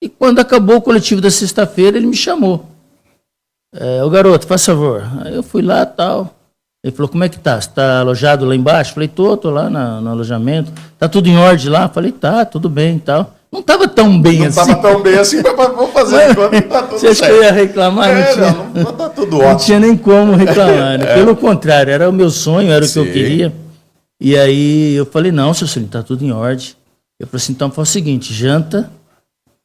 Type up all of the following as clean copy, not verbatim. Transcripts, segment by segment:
E quando acabou o coletivo da sexta-feira, ele me chamou. Ô garoto, faz favor. Aí eu fui lá e tal. Ele falou, como é que tá? Você tá alojado lá embaixo? Falei, tô lá no alojamento. Tá tudo em ordem lá? Falei, tá, tudo bem e tal. Não tava tão bem assim. Não tava tão bem assim, mas vamos fazer enquanto tá tudo certo. Você acha que eu ia reclamar? Não tá tudo ótimo. Não tinha nem como reclamar, né? Pelo contrário, era o meu sonho, era o que eu queria. E aí eu falei, não, seu Celino, tá tudo em ordem. Eu falei assim, então faz o seguinte, janta,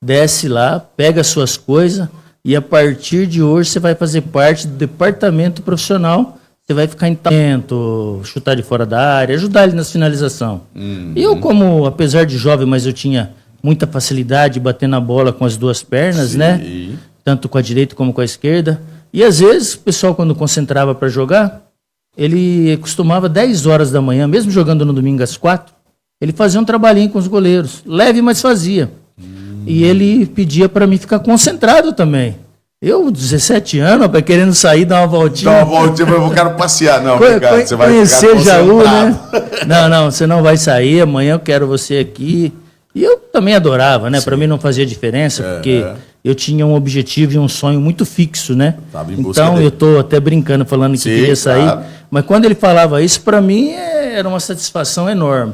desce lá, pega as suas coisas e a partir de hoje você vai fazer parte do departamento profissional. Você vai ficar em talento, chutar de fora da área, ajudar ele nas finalizações. E eu, como, apesar de jovem, mas eu tinha muita facilidade de bater na bola com as duas pernas, né? Tanto com a direita como com a esquerda. E às vezes, o pessoal, quando concentrava para jogar, ele costumava 10 horas da manhã, mesmo jogando no domingo às 4, ele fazia um trabalhinho com os goleiros. Leve, mas fazia. E ele pedia para mim ficar concentrado também. Eu, 17 anos, rapaz, querendo sair, dar uma voltinha. Dar uma voltinha, eu quero passear. Não, obrigado, você vai conhecer Jaú, né? Não, você não vai sair, amanhã eu quero você aqui. E eu também adorava, né? Para mim não fazia diferença, porque eu tinha um objetivo e um sonho muito fixo, né? Então eu tô até brincando, falando que queria sair. Mas quando ele falava isso, para mim era uma satisfação enorme.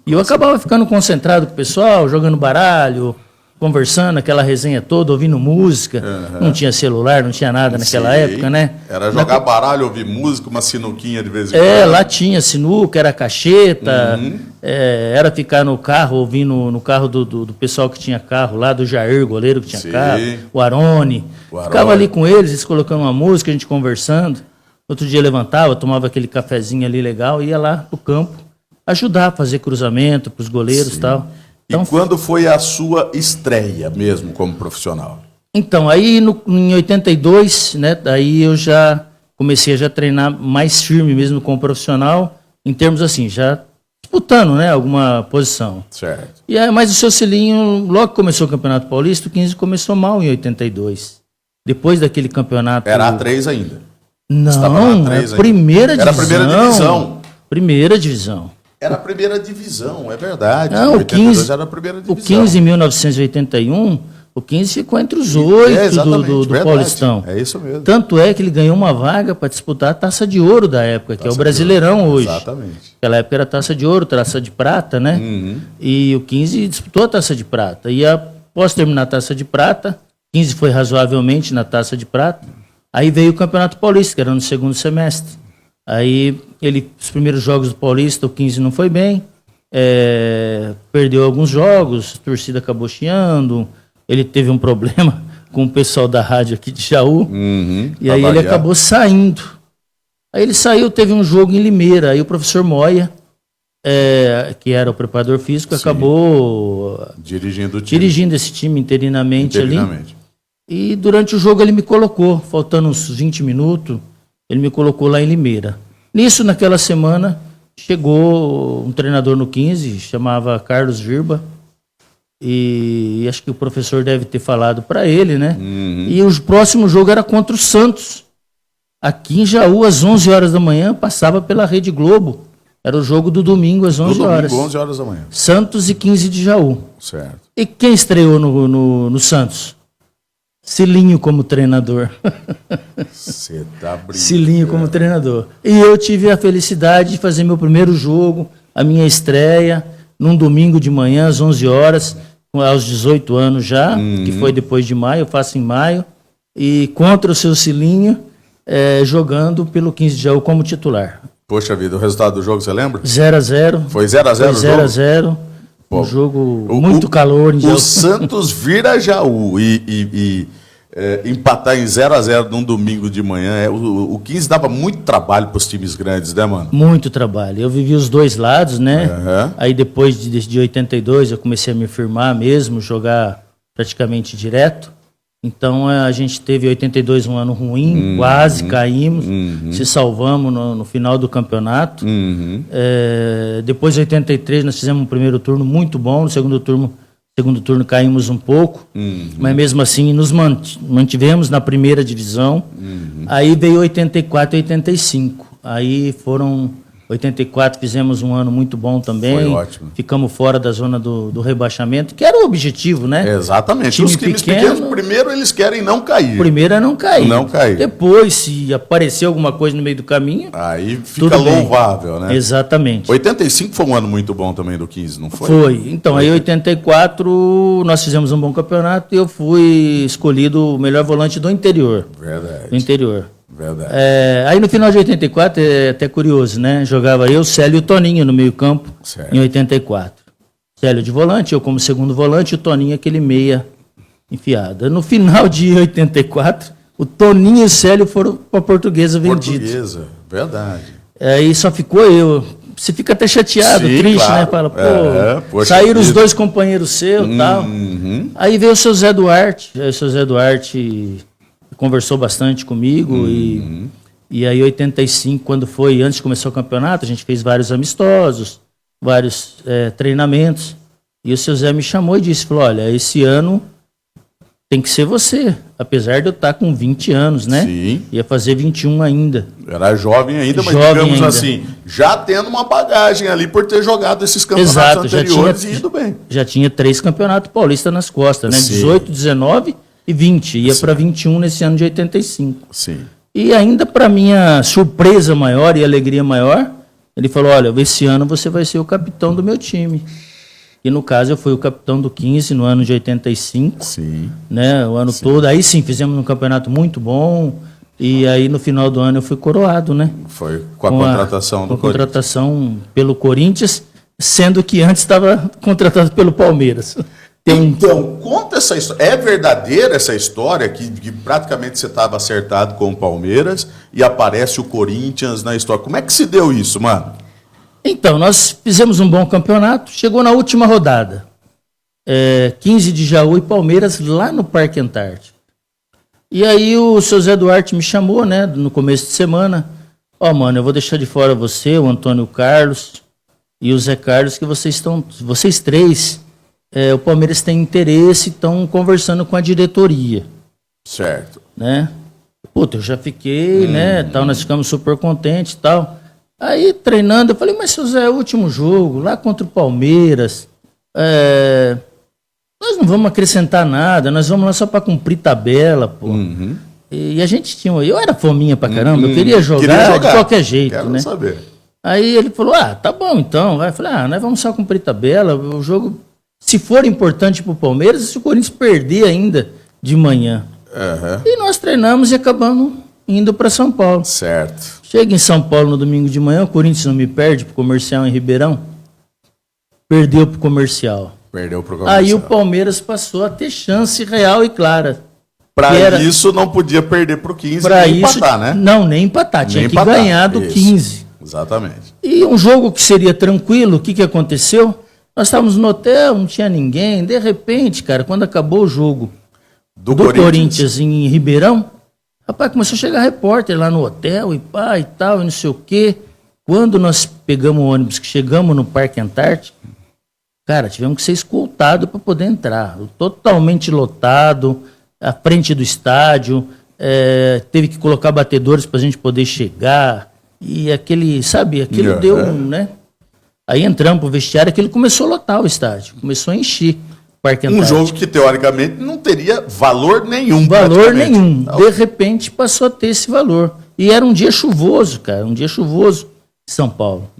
E eu acabava ficando concentrado com o pessoal, jogando baralho, conversando, aquela resenha toda, ouvindo música. Não tinha celular, não tinha nada naquela época, né? Era jogar baralho, ouvir música, uma sinuquinha de vez em quando. Lá tinha sinuca, era cacheta, era ficar no carro, ouvindo no carro do pessoal que tinha carro lá, do Jair, goleiro que tinha carro, o Arone. Ficava ali com eles colocando uma música, a gente conversando. Outro dia levantava, tomava aquele cafezinho ali legal, ia lá pro campo ajudar a fazer cruzamento pros goleiros e tal. Então, e quando foi a sua estreia mesmo como profissional? Então, aí em 82, né, daí eu já comecei a treinar mais firme mesmo como profissional, em termos assim, já disputando, né, alguma posição. Certo. E aí, mas o seu Celinho, logo que começou o Campeonato Paulista, o 15 começou mal em 82. Depois daquele campeonato... Era A3 ainda? Não, era a primeira divisão. Era a primeira divisão. Primeira divisão. Era a primeira divisão, é verdade. Não, o 15 era a primeira divisão. O 15 em 1981, o 15 ficou entre os 8 do Paulistão. É isso mesmo. Tanto é que ele ganhou uma vaga para disputar a Taça de Ouro da época, que é o Brasileirão hoje. Exatamente. Naquela época era Taça de Ouro, Taça de Prata, né? E o 15 disputou a Taça de Prata. E após terminar a Taça de Prata, o 15 foi razoavelmente na Taça de Prata, aí veio o Campeonato Paulista, que era no segundo semestre. Aí, os primeiros jogos do Paulista, o 15 não foi bem, perdeu alguns jogos, a torcida acabou chiando, ele teve um problema com o pessoal da rádio aqui de Jaú, e aí ele acabou saindo. Aí ele saiu, teve um jogo em Limeira, aí o professor Moya, que era o preparador físico, acabou dirigindo esse time interinamente ali. E durante o jogo ele me colocou, faltando uns 20 minutos, ele me colocou lá em Limeira. Nisso, naquela semana, chegou um treinador no 15, chamava Carlos Virba, e acho que o professor deve ter falado para ele, né? E o próximo jogo era contra o Santos. Aqui em Jaú, às 11 horas da manhã, passava pela Rede Globo. Era o jogo do domingo, às 11 horas. Domingo, 11 horas da manhã. Santos e 15 de Jaú. Certo. E quem estreou no Santos? Cilinho como treinador. Você tá brincando. Cilinho como treinador. E eu tive a felicidade de fazer meu primeiro jogo, a minha estreia, num domingo de manhã, às 11 horas, aos 18 anos já, que foi depois de maio, eu faço em maio, e contra o seu Cilinho, jogando pelo 15 de Jaú como titular. Poxa vida, o resultado do jogo, você lembra? 0-0. Foi 0-0 o jogo? 0-0. Um jogo muito calor em Jaú. O Santos vira Jaú e empatar em 0-0 num domingo de manhã. O 15 dava muito trabalho para os times grandes, né, mano? Muito trabalho. Eu vivi os dois lados, né? Aí depois de 82 eu comecei a me firmar mesmo, jogar praticamente direto. Então a gente teve 82 um ano ruim, quase caímos, se salvamos no final do campeonato. Depois de 83 nós fizemos um primeiro turno muito bom, no segundo turno caímos um pouco, mas mesmo assim nos mantivemos na primeira divisão. Aí veio 84 e 85, aí foram 84 fizemos um ano muito bom também. Foi ótimo. Ficamos fora da zona do rebaixamento, que era o objetivo, né? Exatamente. Time Os times pequeno, pequenos, primeiro, eles querem não cair. Primeiro é não cair. Não cair. Depois, se aparecer alguma coisa no meio do caminho... Aí fica tudo bem. louvável, né? Exatamente. 85 foi um ano muito bom também do 15, não foi? Foi. Então, aí em 84 nós fizemos um bom campeonato e eu fui escolhido o melhor volante do interior. Verdade. Do interior. Verdade. Aí no final de 84, é até curioso, né? Jogava eu, Célio e o Toninho no meio campo, Certo. em 84. Célio de volante, eu como segundo volante e o Toninho aquele meia enfiado. No final de 84, o Toninho e o Célio foram para a Portuguesa vendidos. Portuguesa, verdade. Aí só ficou eu. Você fica até chateado, Sim, triste, claro. né? Fala, pô, poxa saíram os vida. dois companheiros seus e tal. Aí veio o seu Zé Duarte. Aí o seu Zé Duarte conversou bastante comigo e aí em 85, quando foi, antes de começar o campeonato, a gente fez vários amistosos, vários treinamentos. E o seu Zé me chamou e disse, falou, olha, esse ano tem que ser você, apesar de eu estar com 20 anos, né? Sim. Ia fazer 21 ainda. Era jovem ainda, mas Jovem digamos ainda. assim, já tendo uma bagagem ali por ter jogado esses campeonatos Exato, anteriores e ido bem. já tinha 3 campeonatos paulistas nas costas, né? Sim. 18, 19 e 20. Ia para 21 nesse ano de 85. Sim. E ainda para minha surpresa maior e alegria maior, ele falou, olha, esse ano você vai ser o capitão do meu time. E no caso eu fui o capitão do 15 no ano de 85, Sim. né? O ano todo. Aí sim, fizemos um campeonato muito bom. E aí no final do ano eu fui coroado, né? Foi com a contratação do com a Corinthians. contratação pelo Corinthians, sendo que antes estava contratado pelo Palmeiras. Então, conta essa história. É verdadeira essa história que praticamente você estava acertado com o Palmeiras e aparece o Corinthians na história. Como é que se deu isso, mano? Então, nós fizemos um bom campeonato, chegou na última rodada. 15 de Jaú e Palmeiras lá no Parque Antártico. E aí o seu Zé Duarte me chamou, né, no começo de semana. Mano, eu vou deixar de fora você, o Antônio Carlos e o Zé Carlos, que vocês três, o Palmeiras tem interesse, estão conversando com a diretoria. Certo. Né? Puta, eu já fiquei, né, tal, nós ficamos super contentes e tal. Aí, treinando, eu falei, mas seu Zé, é o último jogo, lá contra o Palmeiras, nós não vamos acrescentar nada, nós vamos lá só para cumprir tabela, pô. E a gente eu era fominha pra caramba, eu queria jogar de qualquer jeito, Quero né? saber. Aí ele falou, tá bom então, vai. Eu falei, nós vamos só cumprir tabela, o jogo, se for importante pro Palmeiras, se o Corinthians perder ainda de manhã. E nós treinamos e acabamos indo para São Paulo. Certo. Chega em São Paulo no domingo de manhã, o Corinthians não me perde pro Comercial em Ribeirão. Perdeu pro Comercial. Perdeu pro Comercial. Aí o Palmeiras passou a ter chance real e clara. Para isso não podia perder pro 15 Pra nem isso, empatar, né? Não, nem empatar. Tinha Nem que empatar. ganhar do Isso. 15. Exatamente. E um jogo que seria tranquilo, o que aconteceu? Nós estávamos no hotel, não tinha ninguém. De repente, cara, quando acabou o jogo Do Corinthians em Ribeirão, rapaz, começou a chegar repórter lá no hotel e pá e tal, e não sei o quê. Quando nós pegamos o ônibus, que chegamos no Parque Antártico, cara, tivemos que ser escoltados para poder entrar. Totalmente lotado, à frente do estádio, teve que colocar batedores para a gente poder chegar. E aquilo deu, né? Aí entramos pro vestiário, aquilo começou a lotar o estádio, começou a encher o Parque Antártico. Um jogo que teoricamente não teria valor nenhum. Valor praticamente. nenhum. De repente passou a ter esse valor. E era um dia chuvoso, cara, um dia chuvoso em São Paulo.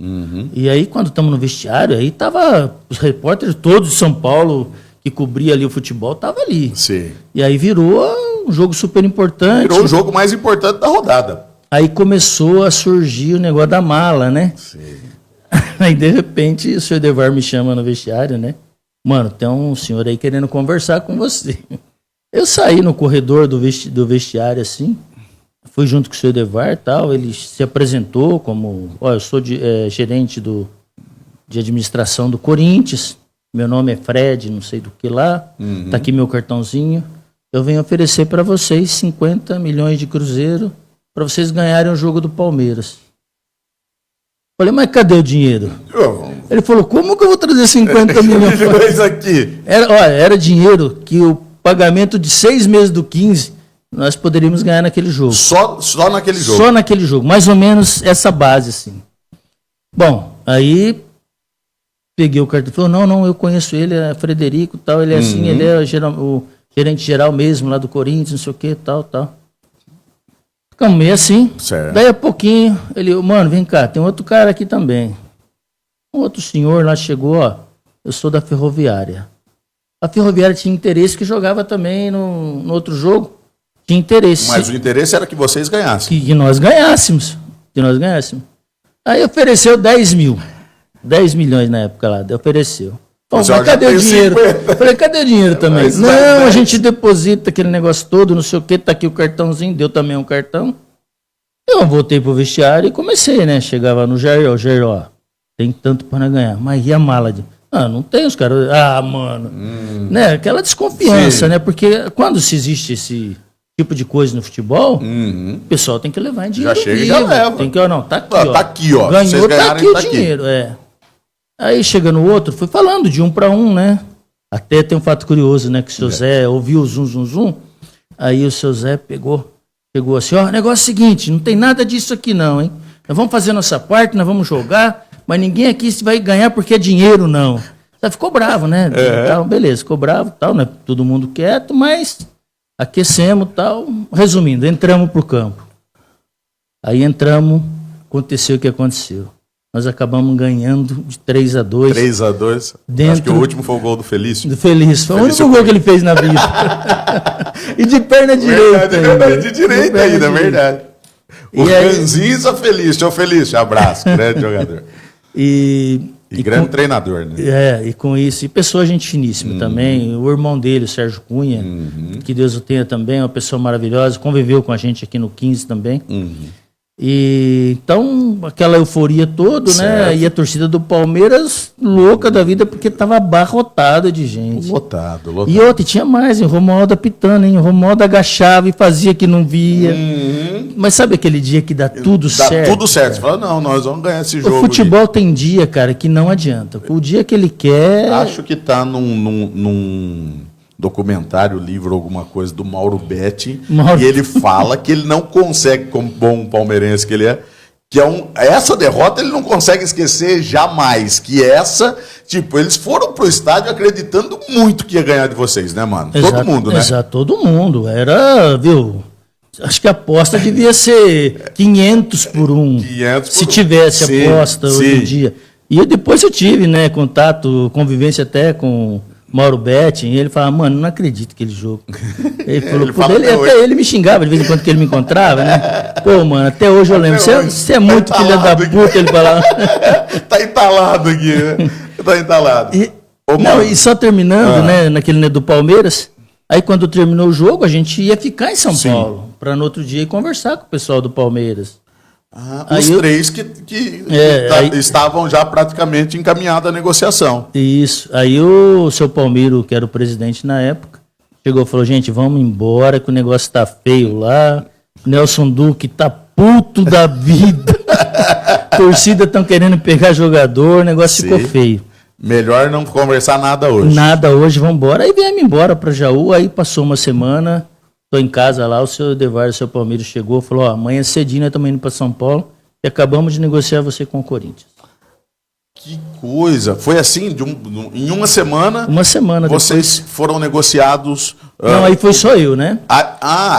E aí quando estamos no vestiário, aí tava os repórteres todos de São Paulo que cobria ali o futebol, tava ali. Sim. E aí virou um jogo super importante. Virou o jogo mais importante da rodada. Aí começou a surgir o negócio da mala, né? Sim. Aí de repente o senhor Devar me chama no vestiário, né? Mano, tem um senhor aí querendo conversar com você. Eu saí no corredor do vestiário assim, fui junto com o senhor Devar e tal, ele se apresentou como, eu sou gerente de administração do Corinthians, meu nome é Fred, não sei do que lá, tá aqui meu cartãozinho, eu venho oferecer para vocês 50 milhões de cruzeiro para vocês ganharem o jogo do Palmeiras. Falei, mas cadê o dinheiro? Ele falou, como que eu vou trazer 50 milhões? Aqui. Era dinheiro que o pagamento de 6 meses do 15 nós poderíamos ganhar naquele jogo. Só naquele jogo. Só naquele jogo. Mais ou menos essa base, assim. Bom, aí peguei o cartão, falou, não, eu conheço ele, é Frederico, tal, ele é assim, ele é o gerente geral mesmo lá do Corinthians, não sei o que, tal. Ficamos meio assim. Certo. Daí a pouquinho, ele, mano, vem cá, tem outro cara aqui também. Um outro senhor lá chegou, ó, eu sou da Ferroviária. A Ferroviária tinha interesse que jogava também no outro jogo. Tinha interesse. Mas o interesse era que vocês ganhassem. Que nós ganhássemos. Aí ofereceu 10 mil. 10 milhões na época lá, ofereceu. Mas cadê o dinheiro? Eu falei, cadê o dinheiro também? Mas não, a gente deposita aquele negócio todo, não sei o que, tá aqui o cartãozinho, deu também um cartão. Eu voltei pro vestiário e comecei, né? Chegava no Jair, ó, tem tanto para ganhar. Mas e a mala? Não tem os caras. Mano. Né? Aquela desconfiança, né? Porque quando se existe esse tipo de coisa no futebol, o pessoal tem que levar em dinheiro. Já chega vivo. e já leva. Tem que, não, tá aqui, ó. Tá aqui, ó. Ganhou, Vocês tá aqui ganharem, o dinheiro, é. Aí chega no outro, fui falando de 1 para 1, né? Até tem um fato curioso, né? Que o seu Zé ouviu o zum. Aí o seu Zé pegou assim, ó, negócio é o seguinte, não tem nada disso aqui não, hein? Nós vamos fazer nossa parte, nós vamos jogar, mas ninguém aqui vai ganhar porque é dinheiro, não. Você ficou bravo, né? Tal, beleza, ficou bravo, tal, né? Todo mundo quieto, mas aquecemos, tal. Resumindo, entramos pro campo. Aí entramos, aconteceu o que aconteceu. Nós acabamos ganhando de 3-2. 3-2. Acho que o último foi o gol do Felício. Do Felício. Foi o único gol que ele fez na vida. E de perna direita. De direita ainda, verdade. O Ranzinza Felício. Ô Felício, abraço. Grande jogador. E grande treinador, né? E com isso. E pessoa gente finíssima também. O irmão dele, o Sérgio Cunha, que Deus o tenha também, uma pessoa maravilhosa. Conviveu com a gente aqui no 15 também. E então, aquela euforia toda, né? E a torcida do Palmeiras louca da vida porque estava abarrotada de gente. Lotado. E outra, tinha mais, hein? O Romualdo apitando, hein? O Romualdo agachava e fazia que não via. Mas sabe aquele dia que dá tudo certo? Dá tudo certo. Você fala, não, nós vamos ganhar esse jogo. O futebol tem dia, cara, que não adianta. O dia que ele quer... Acho que tá num documentário, livro, alguma coisa do Mauro Betti, e ele fala que ele não consegue, como bom palmeirense que ele é, que essa derrota ele não consegue esquecer jamais, que eles foram pro estádio acreditando muito que ia ganhar de vocês, né, mano? Exato, todo mundo, né? Exato, todo mundo. Era, viu... Acho que a aposta devia ser 500 por 1. 500 por se tivesse aposta hoje em dia. E depois eu tive, né, contato, convivência até com Mauro Betti, e ele falava, mano, não acredito aquele jogo. Ele falou, até ele me xingava de vez em quando que ele me encontrava, né? Pô, mano, até hoje eu lembro, você é muito filha da puta, ele falava. Tá entalado aqui, né? Tá entalado. E só terminando, né, naquele do Palmeiras, aí quando terminou o jogo, a gente ia ficar em São Paulo, para no outro dia ir conversar com o pessoal do Palmeiras. Os três que estavam já praticamente encaminhados à negociação. Isso. Aí o seu Palmiro, que era o presidente na época, chegou e falou, gente, vamos embora que o negócio tá feio lá. Nelson Duque tá puto da vida. Torcida estão querendo pegar jogador, o negócio ficou feio. Melhor não conversar nada hoje. Nada hoje, vamos embora. Aí viemos embora para Jaú, aí passou uma semana... Estou em casa lá, o seu Edevar, o seu Palmeiras chegou e falou, amanhã cedinho nós estamos indo para São Paulo e acabamos de negociar você com o Corinthians. Que coisa! Foi assim, em uma semana... Uma semana vocês foram negociados... Não, aí foi só eu, né?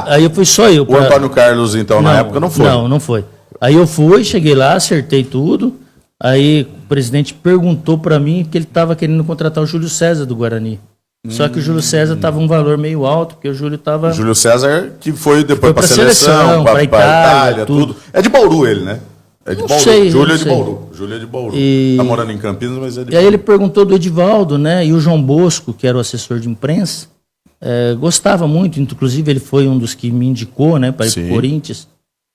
Aí foi só eu. O Antônio Carlos, então, na época não foi? Não foi. Aí eu fui, cheguei lá, acertei tudo, aí o presidente perguntou para mim que ele estava querendo contratar o Júlio César do Guarani. Só que o Júlio César estava um valor meio alto, porque o Júlio estava... Júlio César, que foi depois para a seleção, para Itália, tudo. É de Bauru ele, né? É de Bauru. Júlio é de Bauru. Júlio é de Bauru. Tá morando em Campinas, mas é de Bauru. E aí ele perguntou do Edivaldo, né? E o João Bosco, que era o assessor de imprensa, gostava muito, inclusive ele foi um dos que me indicou, né, para ir para o Corinthians.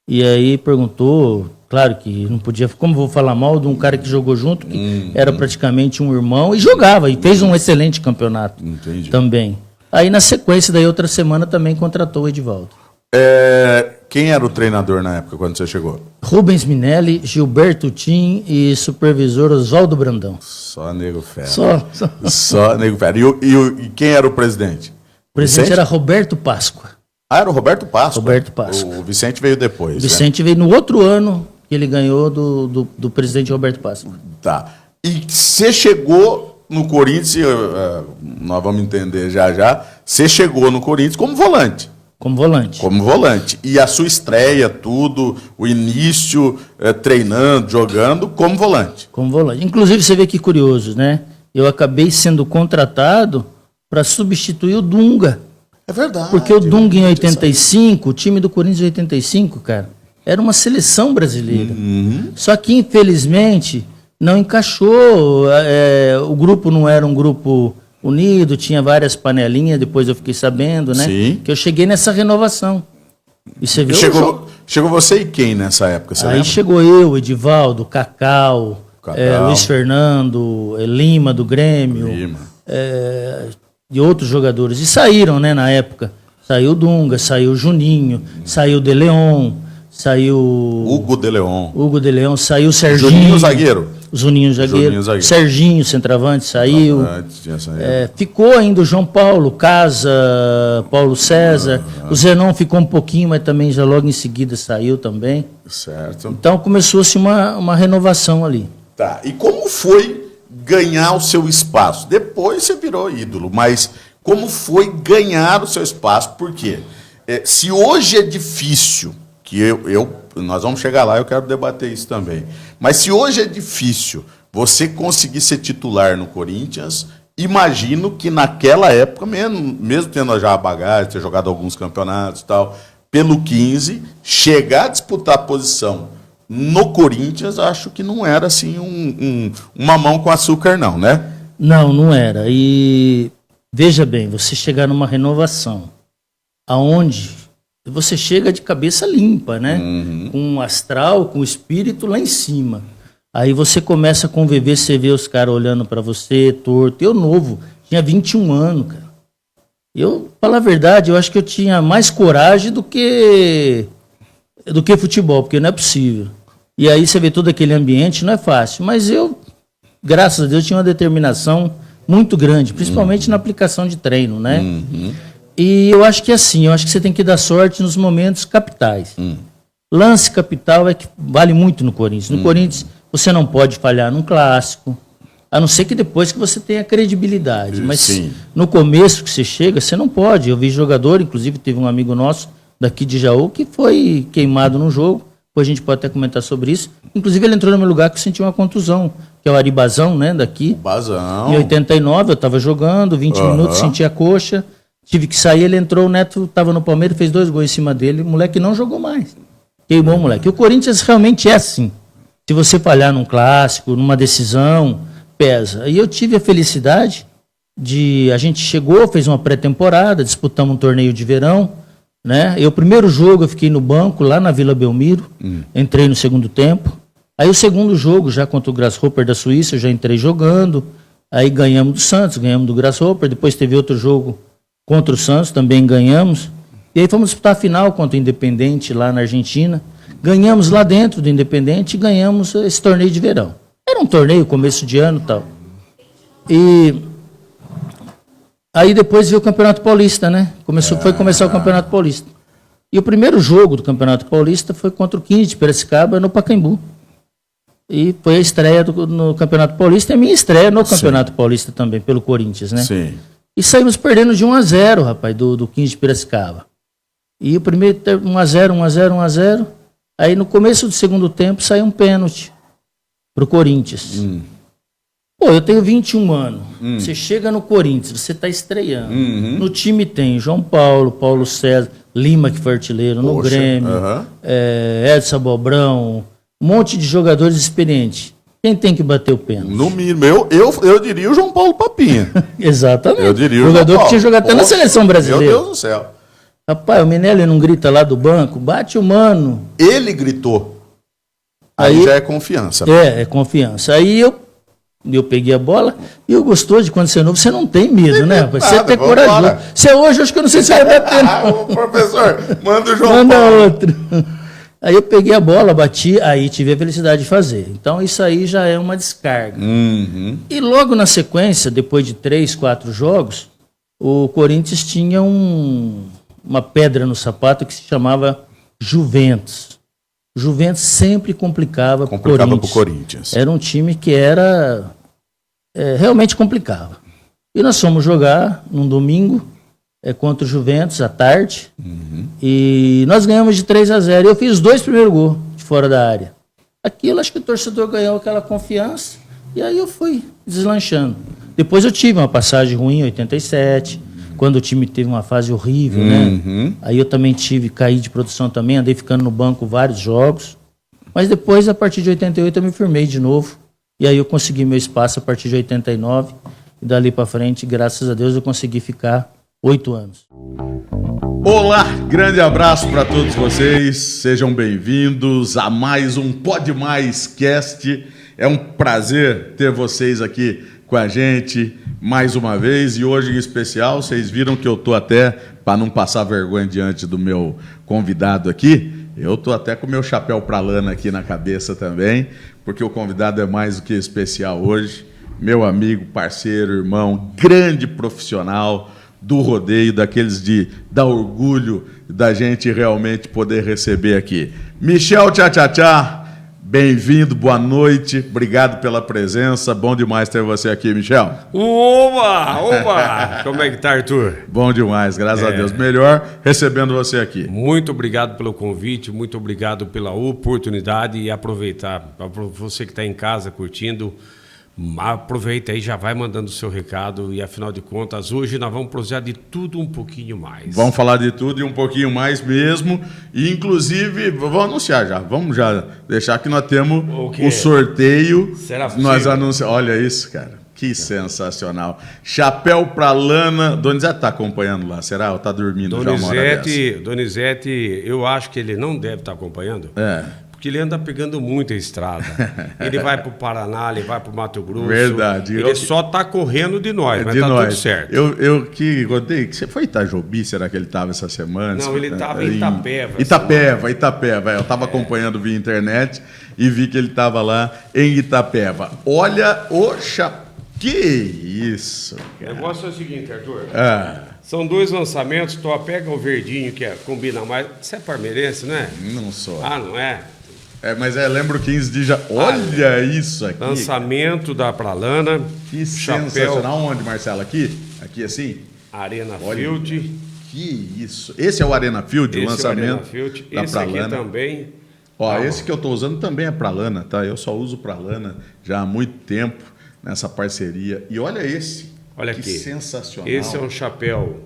E aí perguntou... Claro que não podia, como vou falar mal de um cara que jogou junto, que era praticamente um irmão, e jogava, e fez um excelente campeonato também. Aí na sequência, daí outra semana também contratou o Edivaldo. Quem era o treinador na época, quando você chegou? Rubens Minelli, Gilberto Tim e supervisor Oswaldo Brandão. Só nego fera. Só nego fera. E quem era o presidente? O presidente era Roberto Páscoa. Era o Roberto Páscoa. Roberto Páscoa. O Vicente veio depois. O Vicente veio no outro ano que ele ganhou do presidente Roberto Páscoa. Tá. E você chegou no Corinthians, nós vamos entender já, você chegou no Corinthians como volante. Como volante. Como volante. E a sua estreia, tudo, o início, treinando, jogando, como volante. Como volante. Inclusive, você vê que curioso, né? Eu acabei sendo contratado para substituir o Dunga. É verdade. Porque o Dunga em 85, o time do Corinthians em 85, cara, era uma seleção brasileira. Só que, infelizmente, não encaixou. O grupo não era um grupo unido, tinha várias panelinhas, depois eu fiquei sabendo, né? Sim. Que eu cheguei nessa renovação. E você viu chegou você e quem nessa época? Você aí lembra? chegou eu, Edivaldo, Cacau, Luiz Fernando, Lima do Grêmio, e outros jogadores. E saíram, né, na época. Saiu o Dunga, saiu o Juninho, saiu o De Leon, saiu... Hugo de Leon, saiu o Serginho. Juninho zagueiro. Juninho zagueiro. Serginho, centroavante, saiu. Ficou ainda o João Paulo, Casa, Paulo César. O Zenon ficou um pouquinho, mas também já logo em seguida saiu também. Certo. Então começou-se uma renovação ali. Tá. E como foi ganhar o seu espaço? Depois você virou ídolo, mas como foi ganhar o seu espaço? Por quê? Se hoje é difícil, que nós vamos chegar lá, eu quero debater isso também. Mas se hoje é difícil você conseguir ser titular no Corinthians, imagino que naquela época, mesmo tendo já a bagagem, ter jogado alguns campeonatos e tal, pelo 15, chegar a disputar a posição no Corinthians, acho que não era assim uma mão com açúcar não, né? Não era. E veja bem, você chegar numa renovação, aonde você chega de cabeça limpa, né? Com o astral, com o espírito lá em cima. Aí você começa a conviver, você vê os caras olhando para você, torto. Eu novo, tinha 21 anos, cara. Eu, pra falar a verdade, eu acho que eu tinha mais coragem do que futebol, porque não é possível. E aí você vê todo aquele ambiente, não é fácil. Mas eu, graças a Deus, tinha uma determinação muito grande, principalmente na aplicação de treino, né? E eu acho que é assim, eu acho que você tem que dar sorte nos momentos capitais. Lance capital é que vale muito no Corinthians. No Corinthians, você não pode falhar num clássico, a não ser que depois que você tenha credibilidade. Mas no começo que você chega, você não pode. Eu vi jogador, inclusive teve um amigo nosso daqui de Jaú que foi queimado no jogo. Depois a gente pode até comentar sobre isso. Inclusive ele entrou no meu lugar que eu senti uma contusão, que é o Aribazão, né, daqui. Bazão. Em 89 eu estava jogando, 20 minutos, senti a coxa. Tive que sair, ele entrou, o Neto estava no Palmeiras, fez 2 gols em cima dele, o moleque não jogou mais. Queimou o moleque. E o Corinthians realmente é assim. Se você falhar num clássico, numa decisão, pesa. E eu tive a felicidade a gente chegou, fez uma pré-temporada, disputamos um torneio de verão, né? O primeiro jogo eu fiquei no banco, lá na Vila Belmiro, entrei no segundo tempo. Aí o segundo jogo, já contra o Grasshopper da Suíça, eu já entrei jogando. Aí ganhamos do Santos, ganhamos do Grasshopper, depois teve outro jogo contra o Santos, também ganhamos. E aí fomos disputar a final contra o Independente lá na Argentina. Ganhamos lá dentro do Independente e ganhamos esse torneio de verão. Era um torneio, começo de ano e tal. E aí depois veio o Campeonato Paulista, né? Foi começar o Campeonato Paulista. E o primeiro jogo do Campeonato Paulista foi contra o 15 de Piracicaba, no Pacaembu. E foi a estreia no Campeonato Paulista e a minha estreia no Campeonato Paulista também, pelo Corinthians, né? Sim. E saímos perdendo de 1-0, rapaz, do 15 de Piracicaba. E o primeiro 1-0. Aí no começo do segundo tempo saiu um pênalti pro Corinthians. Pô, eu tenho 21 anos. Você chega no Corinthians, você tá estreando. No time tem João Paulo, Paulo César, Lima, que foi artilheiro, no Grêmio, Edson Bobrão, um monte de jogadores experientes. Quem tem que bater o pênalti? No mínimo, eu diria o João Paulo Papinha. Exatamente. Eu diria o jogador João Paulo. Que tinha jogado até na seleção brasileira. Meu Deus do céu. Rapaz, o Minelli não grita lá do banco, bate o mano. Ele gritou. Aí já é confiança. É confiança. Aí eu peguei a bola e eu gostou de quando você é novo, você não tem medo, né, rapaz? Você é corajoso. Você hoje, acho que eu não sei se vai bater, não. Professor, manda o João Paulo. Manda outro. Aí eu peguei a bola, bati, aí tive a felicidade de fazer. Então isso aí já é uma descarga. E logo na sequência, depois de 3, 4 jogos, o Corinthians tinha uma pedra no sapato que se chamava Juventus. Juventus sempre complicava para o Corinthians. Corinthians. Era um time que realmente complicava. E nós fomos jogar num domingo contra o Juventus à tarde. E nós ganhamos de 3-0. Eu fiz os 2 primeiros gols de fora da área. Aquilo, acho que o torcedor ganhou aquela confiança. E aí eu fui deslanchando. Depois eu tive uma passagem ruim em 87, quando o time teve uma fase horrível, né? Aí eu também caí de produção também, andei ficando no banco vários jogos. Mas depois, a partir de 88, eu me firmei de novo. E aí eu consegui meu espaço a partir de 89. E dali para frente, graças a Deus, eu consegui ficar 8 anos. Olá, grande abraço para todos vocês. Sejam bem-vindos a mais um Pode Mais Cast. É um prazer ter vocês aqui com a gente mais uma vez. E hoje em especial, vocês viram que eu tô até, para não passar vergonha diante do meu convidado aqui, eu tô até com o meu chapéu pra lana aqui na cabeça também, porque o convidado é mais do que especial hoje. Meu amigo, parceiro, irmão, grande profissional do rodeio, daqueles de dar orgulho da gente realmente poder receber aqui. Michel Tchá-Tchá-Tchá, bem-vindo, boa noite, obrigado pela presença, bom demais ter você aqui, Michel. Oba! Como é que tá, Arthur? Bom demais, graças a Deus, melhor recebendo você aqui. Muito obrigado pelo convite, muito obrigado pela oportunidade e aproveitar, para você que está em casa curtindo, aproveita aí, já vai mandando o seu recado e afinal de contas, hoje nós vamos prosear de tudo um pouquinho mais. Vamos falar de tudo e um pouquinho mais mesmo, e inclusive, vamos anunciar já, vamos já deixar que nós temos o sorteio. Será possível? Nós anunciamos, olha isso, cara, que sensacional. Chapéu pra lana, Donizete está acompanhando lá, será? Ou está dormindo já uma hora dessa? Donizete, eu acho que ele não deve estar acompanhando. Porque ele anda pegando muita estrada. Ele vai para o Paraná, ele vai para o Mato Grosso. Verdade. Ele só está correndo de nós, mas de está nós. tudo certo. Eu que rodei, você foi em Itajobi, será que ele estava essa semana? Não, ele estava em Itapeva. Itapeva. Eu estava acompanhando via internet e vi que ele estava lá em Itapeva. Olha o Que isso, cara. O negócio é o seguinte, Arthur. São 2 lançamentos, tu pega o verdinho, que combina mais. Você é parmeirense, não é? Não sou. Ah, não é? Mas lembro 15 dias já. Olha isso aqui. Lançamento da Pralana. Que chapéu. Sensacional. Onde, Marcelo? Aqui? Aqui assim? Arena Field. Que isso. Esse é o Arena Field, o lançamento. É o Arena Field. Da esse Pralana. aqui também. Esse que eu estou usando também é Pralana, tá? Eu só uso Pralana já há muito tempo nessa parceria. E olha esse. Olha que aqui. Sensacional. Esse é um chapéu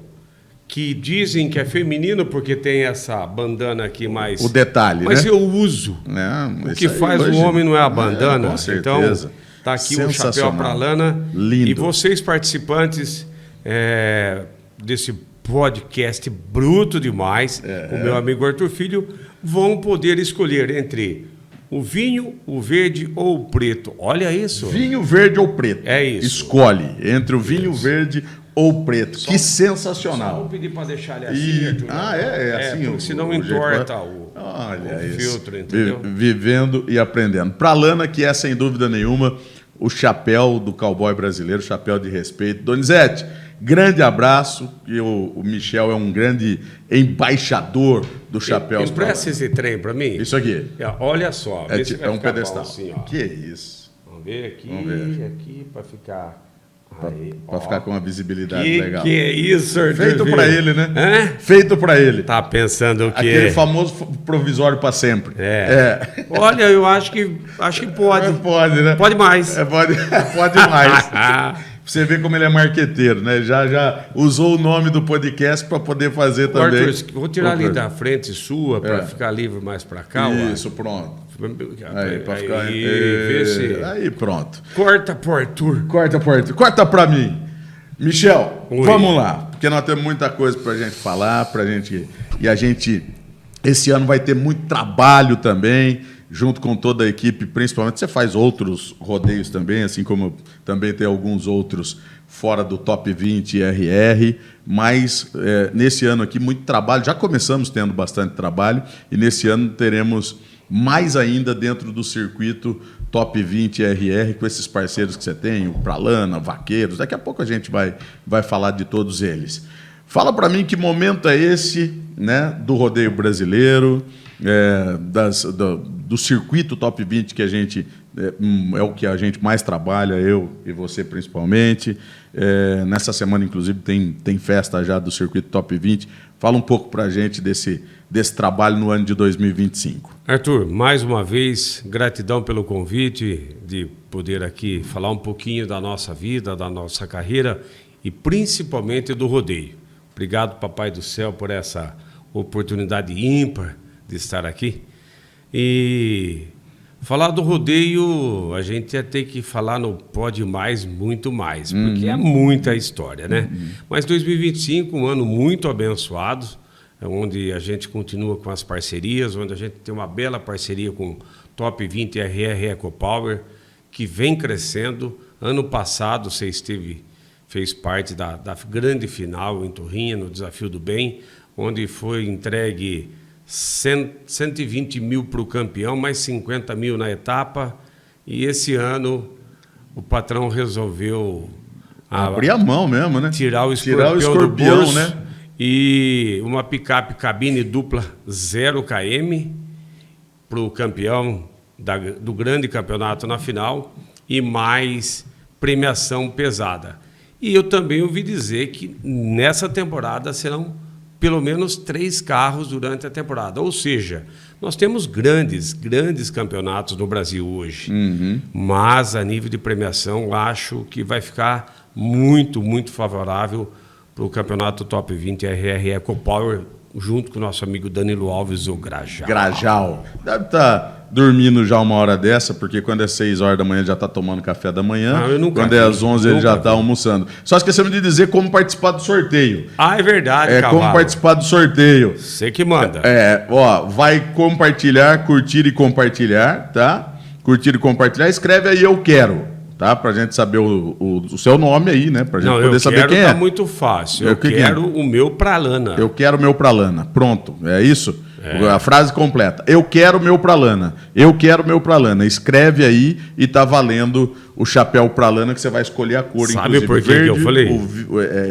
que dizem que é feminino porque tem essa bandana aqui mais... O detalhe, mas né? eu uso. O que faz o homem não é a bandana. Com certeza. Então, tá aqui o chapéu pra lana. Lindo. E vocês, participantes desse podcast bruto demais, o meu amigo Arthur Filho, vão poder escolher entre o vinho, o verde ou o preto. Olha isso. Vinho verde ou preto. É isso. Escolhe entre o vinho verde ou preto. Que sensacional. Só vou pedir para deixar ele assim, Arthur. Assim. Porque senão entorta o filtro, entendeu? Vivendo e aprendendo. Pra lana, que é, sem dúvida nenhuma, o chapéu do cowboy brasileiro, chapéu de respeito. Donizete, grande abraço. E o Michel é um grande embaixador do chapéu. Empresta esse trem para mim. Isso aqui. Olha só. É um pedestal. Assim, ó. Que isso. Vamos ver aqui. Aqui para ficar... Para ficar com uma visibilidade legal. Que é isso, Arthur? Feito para ele, né? Feito para ele. Tá pensando o quê? Aquele famoso provisório para sempre. Olha, eu acho que pode. Pode, né? Pode mais. Pode mais. Você vê como ele é marqueteiro, né? Já usou o nome do podcast para poder fazer também. Arthur, vou tirar ali da frente sua para ficar livre mais para cá. Isso, pronto. Aí, para ficar vê se... Aí, pronto. Corta pro Arthur. Corta para mim. Michel, Oi. Vamos lá, porque nós temos muita coisa para a gente falar, e a gente, esse ano vai ter muito trabalho também, junto com toda a equipe, principalmente. Você faz outros rodeios também, assim como também tem alguns outros fora do Top 20 RR, mas nesse ano aqui muito trabalho, já começamos tendo bastante trabalho, e nesse ano teremos mais ainda dentro do circuito Top 20 RR, com esses parceiros que você tem, o Pralana, Vaqueiros, daqui a pouco a gente vai falar de todos eles. Fala para mim que momento é esse, né, do rodeio brasileiro, do circuito Top 20 que a gente é o que a gente mais trabalha, eu e você principalmente. Nessa semana, inclusive, tem festa já do circuito Top 20. Fala um pouco para a gente desse trabalho no ano de 2025. Arthur, mais uma vez, gratidão pelo convite de poder aqui falar um pouquinho da nossa vida, da nossa carreira e principalmente do rodeio. Obrigado, Papai do Céu, por essa oportunidade ímpar de estar aqui. E falar do rodeio, a gente ia ter que falar no Pode Mais, muito mais, porque é muita história, né? Mas 2025, um ano muito abençoado, onde a gente continua com as parcerias, onde a gente tem uma bela parceria com Top 20 RR EcoPower, que vem crescendo. Ano passado você fez parte da grande final em Torrinha, no Desafio do Bem, onde foi entregue 120 mil para o campeão, mais 50 mil na etapa. E esse ano o patrão resolveu abrir a mão mesmo, né? Tirar o escorpião do bolso, né? E uma picape cabine dupla 0 km para o campeão do grande campeonato na final e mais premiação pesada. E eu também ouvi dizer que nessa temporada serão pelo menos 3 carros durante a temporada. Ou seja, nós temos grandes campeonatos no Brasil hoje. Mas, a nível de premiação, acho que vai ficar muito, muito favorável para o campeonato Top 20 RR EcoPower, junto com o nosso amigo Danilo Alves, o Grajal. Grajal. Deve estar dormindo já uma hora dessa, porque quando é 6 horas da manhã já está tomando café da manhã. Quando é às 11 ele já está almoçando. Só esquecemos de dizer como participar do sorteio. Ah, é verdade, Cavalo. Como participar do sorteio. Você que manda. Vai compartilhar, curtir e compartilhar, tá? Curtir e compartilhar. Escreve aí "eu quero", tá? Pra gente saber o seu nome aí, né? Pra gente poder saber quem é. Tá muito fácil. Eu quero o meu pra Lana. Eu quero o meu pra Lana. Pronto, é isso? A frase completa. Eu quero o meu pra Lana. Eu quero o meu pra Lana. Escreve aí e tá valendo o chapéu pra Lana que você vai escolher a cor. Sabe por que eu falei?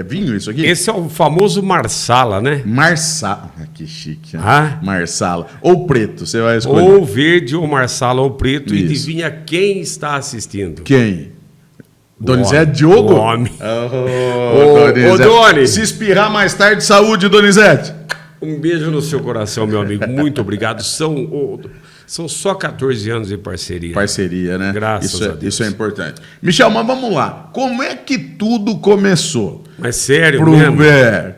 Vinho isso aqui? Esse é o famoso Marsala, né? Marsala. Que chique. Marsala. Ou preto, você vai escolher. Ou verde, ou Marsala, ou preto. Isso. E adivinha quem está assistindo? Quem? Donizete Diogo? O homem. Ô, Doni. Se espirrar mais tarde, saúde, Donizete. Um beijo no seu coração, meu amigo. Muito obrigado. São só 14 anos de parceria. Parceria, né? Graças a Deus. Isso é importante. Michel, mas vamos lá. Como é que tudo começou? Mas sério mesmo?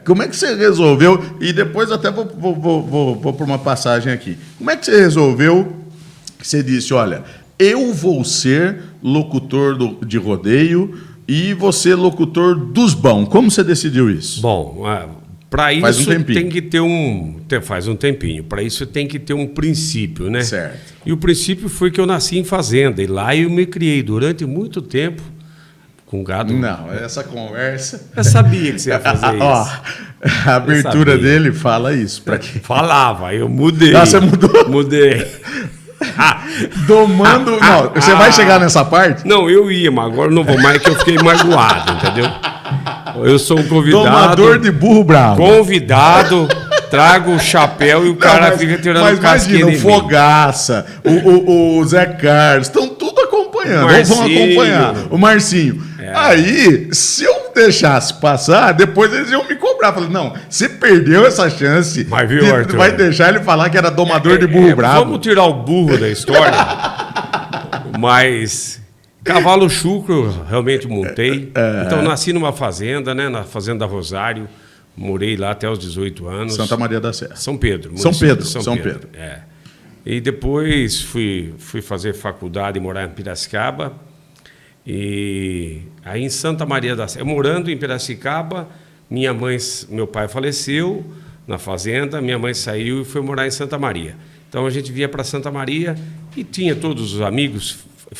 Como é que você resolveu? E depois até vou para uma passagem aqui. Como é que você resolveu? Você disse, olha, eu vou ser locutor de rodeio e você locutor dos bons. Como você decidiu isso? Bom, para isso tem que ter faz um tempinho. Para isso tem que ter um princípio, né? Certo. E o princípio foi que eu nasci em fazenda e lá eu me criei durante muito tempo com gado. Não, essa conversa. Eu sabia que você ia fazer isso. A abertura dele fala isso. Falava, eu mudei. Ah, você mudou? Mudei. Domando. Não, você vai chegar nessa parte? Não, eu ia, mas agora não vou mais, que eu fiquei magoado, entendeu? Eu sou um convidado. Domador de burro bravo. Convidado, trago o chapéu e o cara fica tirando casquinha de mim. O Fogaça, o Zé Carlos, estão tudo acompanhando. Vão acompanhar. O Marcinho. Aí, se eu deixasse passar, depois eles iam me cobrar. Falei, não, você perdeu essa chance. Mas viu, Arthur? Vai deixar ele falar que era domador de burro bravo. Vamos tirar o burro da história. Mas cavalo chucro realmente montei. Então nasci numa fazenda, né? Na Fazenda Rosário. Morei lá até os 18 anos. Santa Maria da Serra. São Pedro. São Pedro. E depois fui fazer faculdade e morar em Piracicaba. E aí em Santa Maria da Serra, morando em Piracicaba, meu pai faleceu na fazenda, minha mãe saiu e foi morar em Santa Maria. Então a gente via para Santa Maria e tinha todos os amigos,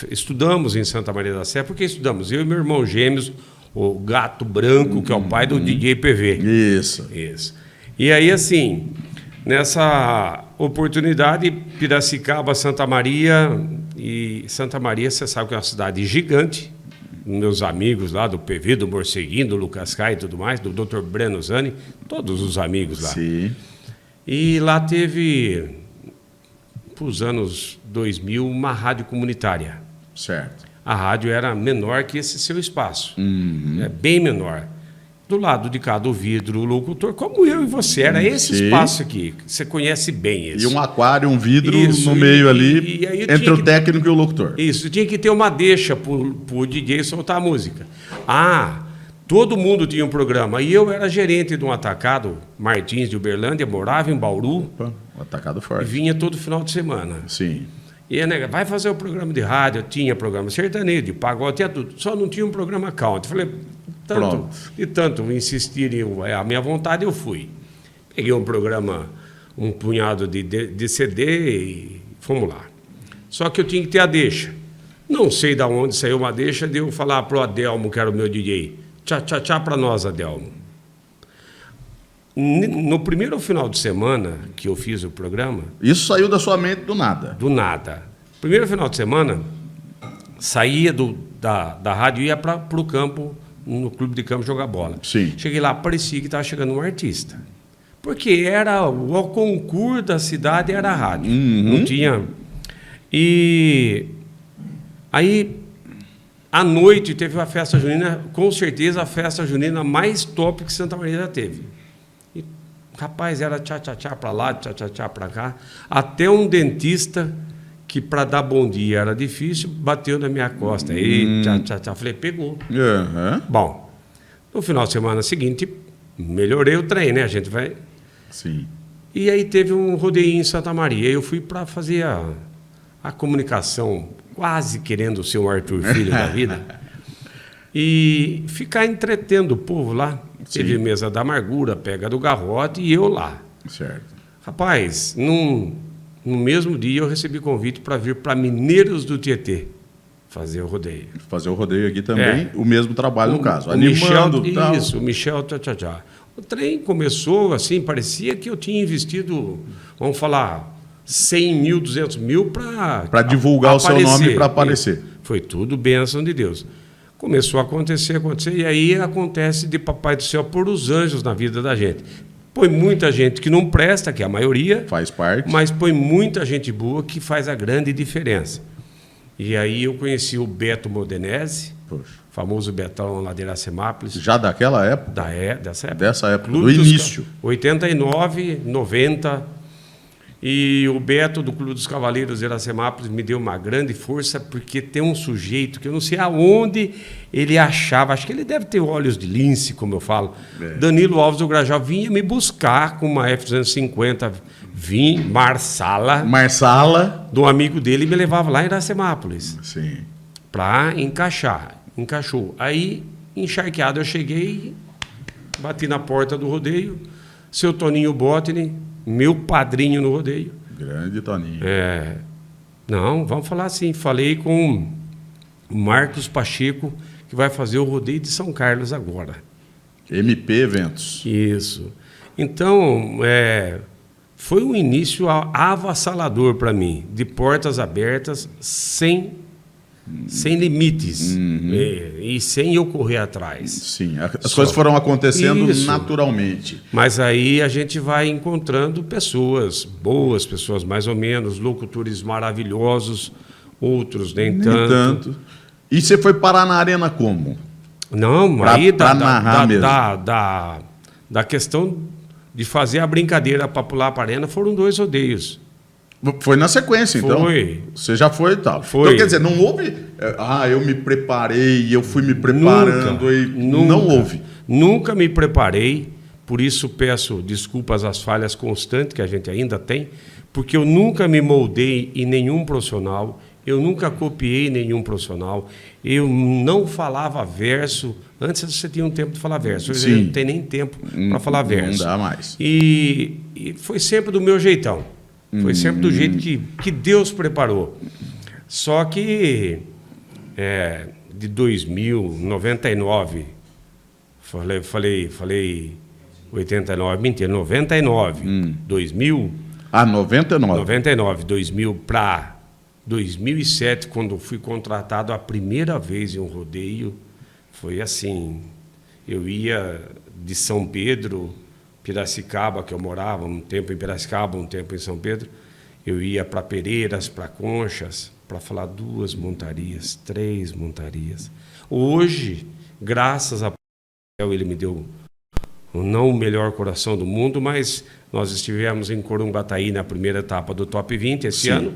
estudamos em Santa Maria da Serra, porque estudamos, eu e meu irmão gêmeos, o Gato Branco, que é o pai do DJ PV. Isso. E aí assim, nessa oportunidade, Piracicaba, Santa Maria, e Santa Maria, você sabe que é uma cidade gigante, meus amigos lá do PV, do Morceguinho, do Lucas Caio e tudo mais, do Dr. Breno Zani, todos os amigos lá. Sim. E lá teve, nos anos 2000, uma rádio comunitária. Certo. A rádio era menor que esse seu espaço. É bem menor. Do lado de cá do vidro, o locutor, como eu e você, era esse Sim. espaço aqui. Você conhece bem esse. E um aquário, um vidro Isso, no meio ali, e aí entre o técnico e o locutor. Isso, tinha que ter uma deixa para o DJ soltar a música. Todo mundo tinha um programa. E eu era gerente de um atacado, Martins de Uberlândia, morava em Bauru, Opa, um atacado e forte. vinha todo final de semana. Sim. E a nega, vai fazer o programa de rádio, tinha programa sertanejo, de pagode, tinha tudo. Só não tinha um programa country. Falei, tanto insistirem a minha vontade, eu fui. Peguei um programa, um punhado de CD e fomos lá. Só que eu tinha que ter a deixa. Não sei de onde saiu uma deixa de eu falar pro Adelmo, que era o meu DJ. Tchá, tchá, tchá para nós, Adelmo. No primeiro final de semana que eu fiz o programa... Isso saiu da sua mente do nada. Do nada. Primeiro final de semana, saía da rádio e ia para o campo, no clube de campo, jogar bola. Sim. Cheguei lá, parecia que estava chegando um artista. Porque era o concurso da cidade, era a rádio. Não tinha... E aí, à noite, teve uma festa junina, com certeza a festa junina mais top que Santa Maria já teve. Rapaz, era tchá-tchá-tchá para lá, tchá-tchá-tchá para cá. Até um dentista, que para dar bom dia era difícil, bateu na minha costa. E tchá-tchá-tchá. Falei, pegou. Uhum. Bom, no final de semana seguinte, melhorei o trem, né? A gente vai... Sim. E aí teve um rodeio em Santa Maria. Eu fui para fazer a comunicação, quase querendo ser um Arthur Filho da vida. E ficar entretendo o povo lá. Sim. Teve mesa da amargura, pega do garrote e eu lá. Certo. Rapaz, no mesmo dia eu recebi convite para vir para Mineiros do Tietê fazer o rodeio. Fazer o rodeio aqui também, o mesmo trabalho no caso. O Animando, Michel, tal. isso, o Michel, tchá. O trem começou assim, parecia que eu tinha investido, vamos falar, 100 mil, 200 mil para divulgar o seu nome para aparecer. Foi tudo bênção de Deus. Começou a acontecer, e aí acontece de Papai do Céu pôr os anjos na vida da gente. Põe muita gente que não presta, que é a maioria, Faz parte. mas põe muita gente boa que faz a grande diferença. E aí eu conheci o Beto Modenese, Poxa. famoso Betão lá de Iracemápolis, Já daquela época? dessa época. Dessa época, Clube do dos início. 89, 90. E o Beto, do Clube dos Cavaleiros de Iracemápolis, me deu uma grande força, porque tem um sujeito que eu não sei aonde ele achava, acho que ele deve ter olhos de lince, como eu falo. Danilo Alves do Grajaú vinha me buscar com uma F-250 Marsala. do amigo dele e me levava lá em Iracemápolis Sim. para encaixar. Encaixou. Aí, encharqueado, eu cheguei, bati na porta do rodeio, seu Toninho Botini, meu padrinho no rodeio. Grande Toninho. Não, vamos falar assim, falei com o Marcos Pacheco, que vai fazer o rodeio de São Carlos agora. MP Eventos. Isso. Então, foi um início avassalador para mim, de portas abertas, sem limites, e sem eu correr atrás. Sim, as coisas foram acontecendo Isso. naturalmente. Mas aí a gente vai encontrando pessoas boas, pessoas mais ou menos, locutores maravilhosos, outros nem tanto. E você foi parar na arena como? Não, Pra- aí pra narrar mesmo. da questão de fazer a brincadeira para pular para a arena foram 2 rodeios. Foi na sequência, então? Foi. Você já foi e tal. Foi. Então, quer dizer, não houve... eu me preparei, eu fui me preparando. Não houve. Nunca me preparei, por isso peço desculpas às falhas constantes que a gente ainda tem, porque eu nunca me moldei em nenhum profissional, eu nunca copiei nenhum profissional, eu não falava verso. Antes você tinha um tempo de falar verso, hoje Sim. não tem nem tempo para falar verso. Não dá mais. E foi sempre do meu jeitão. Foi sempre do jeito que Deus preparou. Só que de 2000, 99, falei 89, mentira, 99, 2000... 99. 99, 2000 para 2007, quando fui contratado a primeira vez em um rodeio, foi assim, eu ia de São Pedro, Piracicaba, que eu morava um tempo em Piracicaba, um tempo em São Pedro, eu ia para Pereiras, para Conchas, para falar 2 montarias, 3 montarias. Hoje, graças a Deus, ele me deu não o melhor coração do mundo, mas nós estivemos em Corumbataí na primeira etapa do Top 20 esse ano.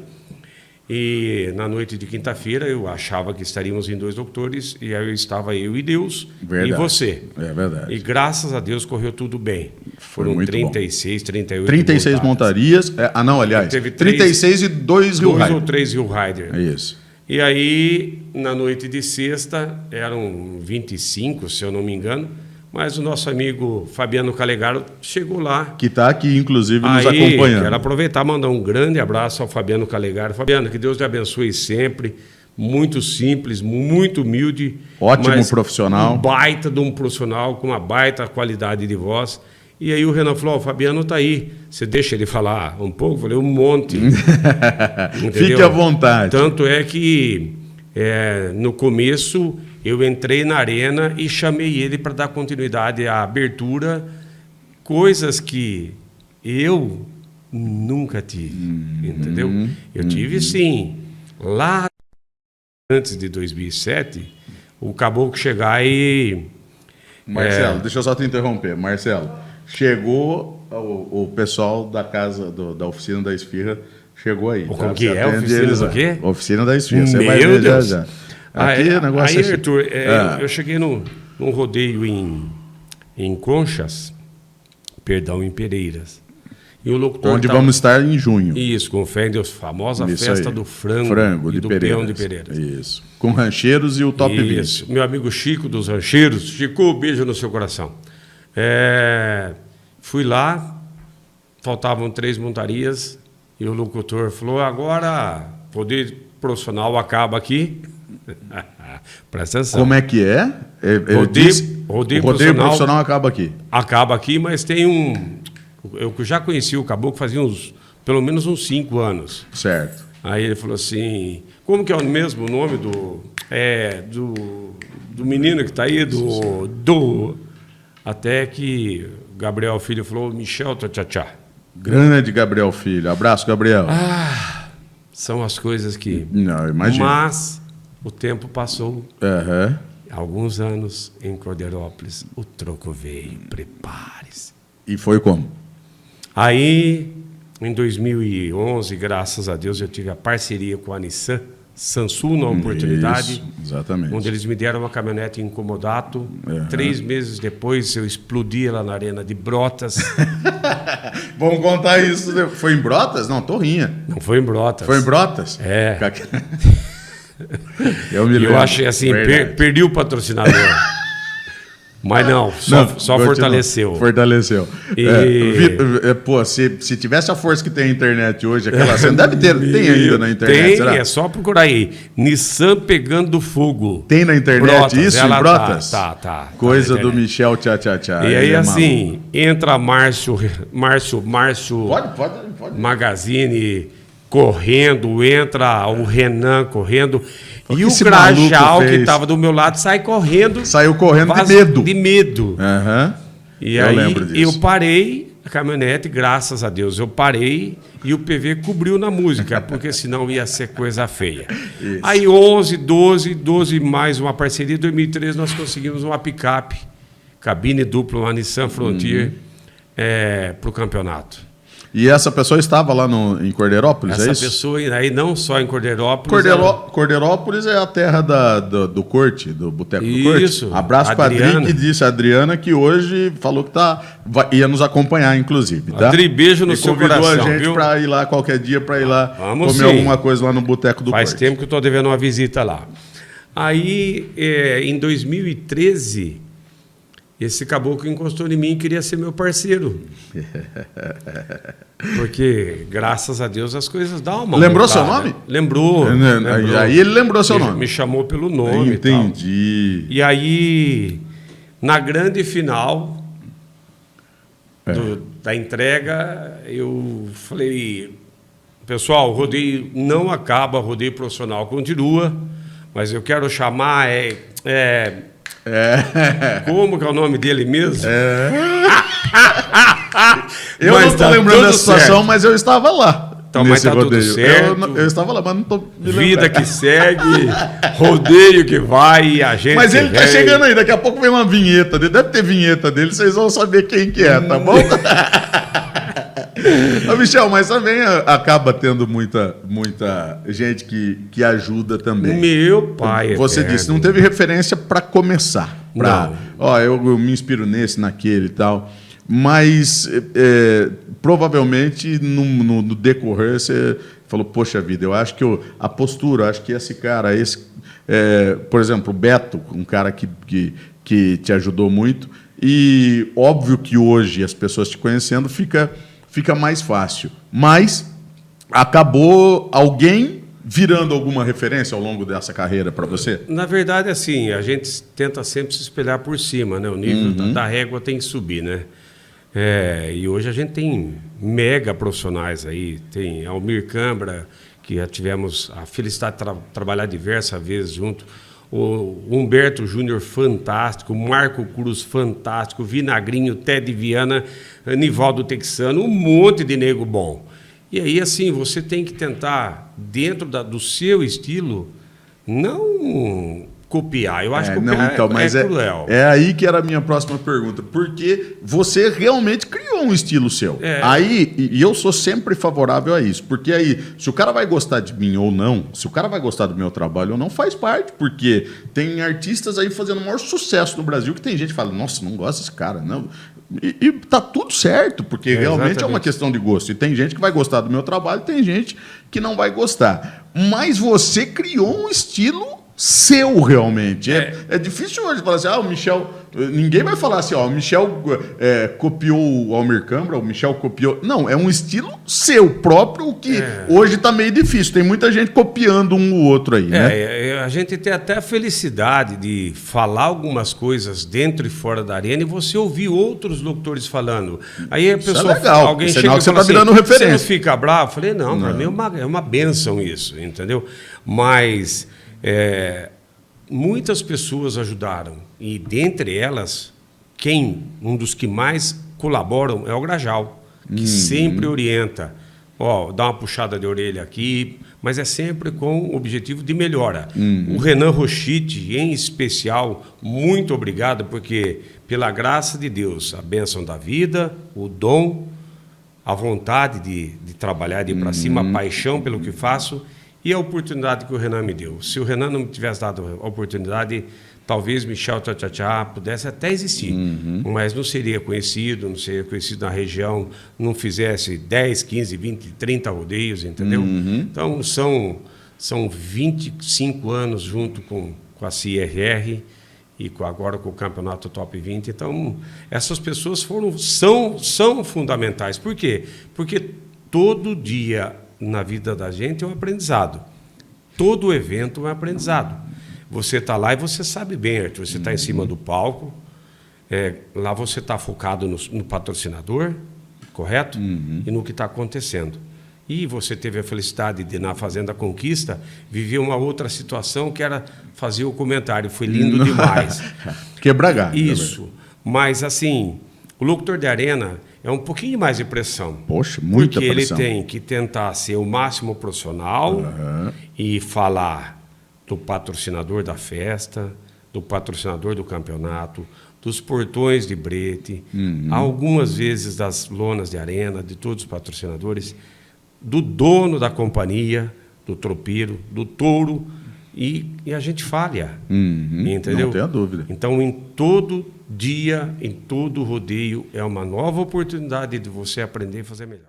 E na noite de quinta-feira eu achava que estaríamos em 2 doutores, e aí estava eu e Deus, Verdade. e você. É verdade. E graças a Deus correu tudo bem. Foram muito 36, 38 36 montarias. Não, aliás, Teve 36 e 2 Rio 2 ou Rider. 3 Rio Rider. É isso. E aí, na noite de sexta, eram 25, se eu não me engano, mas o nosso amigo Fabiano Calegaro chegou lá. Que está aqui, inclusive, nos Aí, acompanhando. quero aproveitar e mandar um grande abraço ao Fabiano Calegaro. Fabiano, que Deus te abençoe sempre. Muito simples, muito humilde. Ótimo mas profissional. Um baita de um profissional, com uma baita qualidade de voz. E aí o Renan falou, o Fabiano está aí. Você deixa ele falar um pouco? Eu falei, um monte. Fique à vontade. Tanto é que no começo eu entrei na arena e chamei ele para dar continuidade à abertura, coisas que eu nunca tive, entendeu? Eu tive sim, lá antes de 2007, o Caboclo chegar e... Marcelo, deixa eu só te interromper. Marcelo, chegou o pessoal da casa, da oficina da Esfirra, chegou aí. Como que é? Oficina do quê? Oficina da Esfirra, você Meu vai ver Deus. já. Aqui o negócio aí, é... Arthur, eu cheguei num rodeio em Conchas, perdão, em Pereiras. E o locutor Onde vamos estar em junho. Isso, com fé em Deus, famosa Isso festa aí. do frango de e do Pereiras. peão de Pereiras. Isso. Com rancheiros e o Top 20. Isso. Meu amigo Chico dos Rancheiros. Chico, beijo no seu coração. Fui lá, faltavam 3 montarias e o locutor falou, agora poder profissional acaba aqui. Presta atenção. Como é que é? Rodeio o rodeio profissional acaba aqui. Acaba aqui, mas tem um... Eu já conheci o Caboclo fazia pelo menos uns 5 anos. Certo. Aí ele falou assim, como que é o mesmo nome do menino que está aí, até que Gabriel Filho falou, Michel Tchá. Grande Gabriel Filho. Abraço, Gabriel. São as coisas que... Não, imagina. Mas o tempo passou. Aham. Alguns anos em Cordeirópolis, o troco veio, prepare-se. E foi como? Aí, em 2011, graças a Deus, eu tive a parceria com a Nissan Sansu na oportunidade. Isso, exatamente. Onde eles me deram uma caminhonete Incomodato. 3 meses depois, eu explodi ela na arena de Brotas. Vamos contar isso. Foi em Brotas? Não, Torrinha. Não foi em Brotas. Foi em Brotas? É. Eu me lembro. Eu achei assim, perdi o patrocinador. Mas não, só fortaleceu. Fortaleceu. E... Se tivesse a força que tem a internet hoje, aquela cena deve ter, tem ainda na internet, tem, será? é só procurar aí. Nissan pegando fogo. Tem na internet Brotas, isso em Brotas? Tá. Coisa tá do Michel Tchá. E aí assim, entra Márcio Pode. Magazine correndo, entra o Renan correndo. E o esse Grajal, maluco que fez? estava do meu lado, sai correndo. Saiu correndo de medo. De medo. Aham. E Eu aí lembro disso. eu parei a caminhonete, graças a Deus, eu parei e o PV cobriu na música, porque senão ia ser coisa feia. Isso. Aí 11, 12 mais uma parceria, em 2013 nós conseguimos uma picape, cabine dupla, uma Nissan Frontier, para o campeonato. E essa pessoa estava lá em Cordeirópolis, Essa é isso? pessoa aí não só em Cordeirópolis... Cordeirópolis é a terra do Corte, do Boteco do Corte. Isso. Abraço para a Adri, Adriana. que disse a Adriana, que hoje falou que ia nos acompanhar, inclusive. Tá? Adri, beijo no seu coração, convidou a gente viu? para ir lá qualquer dia, para ir lá Vamos comer sim. alguma coisa lá no Boteco do Faz Corte. tempo que eu estou devendo uma visita lá. Aí, em 2013... Esse caboclo encostou em mim e queria ser meu parceiro. Porque, graças a Deus, as coisas dão uma Lembrou montada. seu nome? Lembrou. Aí ele lembrou seu nome. Me chamou pelo nome. Entendi. E aí, na grande final da entrega, eu falei Pessoal, o rodeio não acaba, o rodeio profissional continua, mas eu quero chamar como que é o nome dele mesmo? Eu Mas não tô tá lembrando tudo da situação, certo. mas eu estava lá. Então, mas nesse tá tudo rodeio. certo. Eu estava lá, mas não tô me lembrando. Vida que segue, rodeio que vai, e a gente Mas ele tá vem. chegando aí, daqui a pouco vem uma vinheta dele. Deve ter vinheta dele, vocês vão saber quem que é, tá bom? Ô, Michel, mas também acaba tendo muita gente que ajuda também. Meu pai Você eterno. disse, não teve referência para começar. Não. Ó, eu me inspiro nesse, naquele e tal. Mas provavelmente no decorrer você falou, poxa vida, eu acho que a postura, acho que esse cara, por exemplo, o Beto, um cara que te ajudou muito, e óbvio que hoje as pessoas te conhecendo fica mais fácil. Mas acabou alguém virando alguma referência ao longo dessa carreira para você? Na verdade, assim, a gente tenta sempre se espelhar por cima, né? O nível da régua tem que subir, né? E hoje a gente tem mega profissionais aí, tem Almir Câmara, que já tivemos a felicidade de trabalhar diversas vezes junto, o Humberto Júnior fantástico, Marco Cruz fantástico, Vinagrinho, Ted Viana, Nivaldo Texano, um monte de nego bom. E aí, assim, você tem que tentar, dentro do seu estilo, não copiar. Eu acho que copiar é cruel. É aí que era a minha próxima pergunta. Porque você realmente criou um estilo seu. Aí, e eu sou sempre favorável a isso. Porque aí, se o cara vai gostar de mim ou não, se o cara vai gostar do meu trabalho ou não, faz parte. Porque tem artistas aí fazendo o maior sucesso no Brasil que tem gente que fala, nossa, não gosto desse cara, não. E tá tudo certo, porque realmente exatamente. é uma questão de gosto. E tem gente que vai gostar do meu trabalho, tem gente que não vai gostar. Mas você criou um estilo seu, realmente. É difícil hoje falar assim, o Michel... Ninguém vai falar assim, o Michel copiou o Almir Câmara, o Michel copiou... Não, é um estilo seu próprio, que hoje está meio difícil. Tem muita gente copiando um ou outro aí, né? A gente tem até a felicidade de falar algumas coisas dentro e fora da arena e você ouvir outros locutores falando. Aí a pessoa, legal, alguém sinal chega que e você fala tá virando assim, referência. você não fica bravo? Eu falei, não, para mim é uma bênção isso, entendeu? Mas muitas pessoas ajudaram e dentre elas, um dos que mais colaboram é o Grajal, que sempre orienta. Dá uma puxada de orelha aqui, mas é sempre com o objetivo de melhora. O Renan Rochite, em especial, muito obrigado, porque, pela graça de Deus, a bênção da vida, o dom, a vontade de trabalhar, de ir para cima, a paixão pelo que faço e a oportunidade que o Renan me deu. Se o Renan não me tivesse dado a oportunidade, talvez Michel Tchá pudesse até existir, mas não seria conhecido na região, não fizesse 10, 15, 20, 30 rodeios, entendeu? Então, são 25 anos junto com a CIRR e agora com o Campeonato Top 20. Então, essas pessoas são fundamentais. Por quê? Porque todo dia na vida da gente é um aprendizado. Todo evento é um aprendizado. Você está lá e você sabe bem, Arthur, você está em cima do palco, lá você está focado no patrocinador, correto? E no que está acontecendo. E você teve a felicidade de, na Fazenda Conquista, viver uma outra situação que era fazer o comentário. Foi lindo demais. Quebra galho. Isso. Mas, assim, o locutor de arena é um pouquinho mais de pressão. Poxa, muita porque pressão. Porque ele tem que tentar ser o máximo profissional e falar do patrocinador da festa, do patrocinador do campeonato, dos portões de brete, algumas vezes das lonas de arena, de todos os patrocinadores, do dono da companhia, do tropeiro, do touro, e a gente falha, entendeu? Não tenha dúvida. Então, em todo dia, em todo rodeio, é uma nova oportunidade de você aprender a fazer melhor.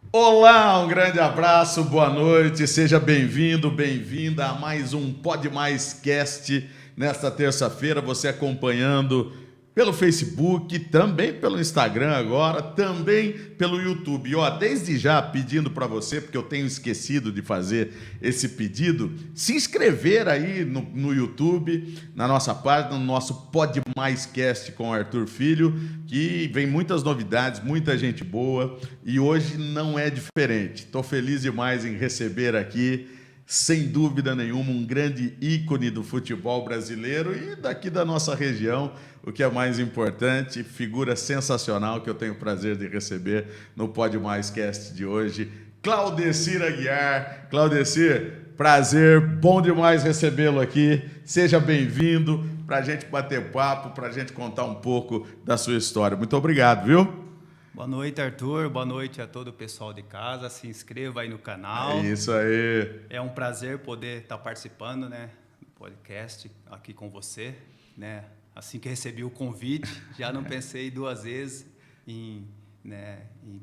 Olá, um grande abraço, boa noite, seja bem-vindo, bem-vinda a mais um Pode Mais Cast nesta terça-feira, você acompanhando pelo Facebook, também pelo Instagram agora, também pelo YouTube. E ó, desde já pedindo para você, porque eu tenho esquecido de fazer esse pedido, se inscrever aí no YouTube, na nossa página, no nosso Pode Mais Cast com o Arthur Filho, que vem muitas novidades, muita gente boa, e hoje não é diferente. Estou feliz demais em receber aqui, sem dúvida nenhuma, um grande ícone do futebol brasileiro e daqui da nossa região, o que é mais importante, figura sensacional que eu tenho o prazer de receber no Pode Mais Cast de hoje, Claudecir Aguiar. Claudecir, prazer, bom demais recebê-lo aqui, seja bem-vindo para a gente bater papo, para a gente contar um pouco da sua história. Muito obrigado, viu? Boa noite, Arthur. Boa noite a todo o pessoal de casa. Se inscreva aí no canal. É isso aí. É um prazer poder estar participando, né, do podcast aqui com você, né? Assim que recebi o convite, já não pensei duas vezes em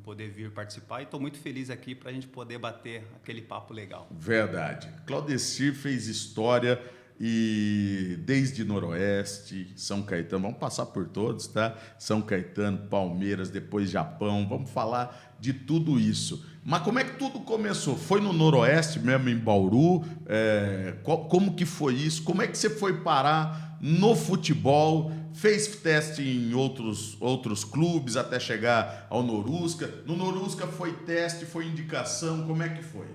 poder vir participar. E estou muito feliz aqui para a gente poder bater aquele papo legal. Verdade. Claudecir fez história e desde Noroeste, São Caetano, vamos passar por todos, tá? São Caetano, Palmeiras, depois Japão, vamos falar de tudo isso. Mas como é que tudo começou? Foi no Noroeste mesmo, em Bauru? Como que foi isso? Como é que você foi parar no futebol? Fez teste em outros clubes até chegar ao Norusca? No Norusca foi teste, foi indicação, como é que foi?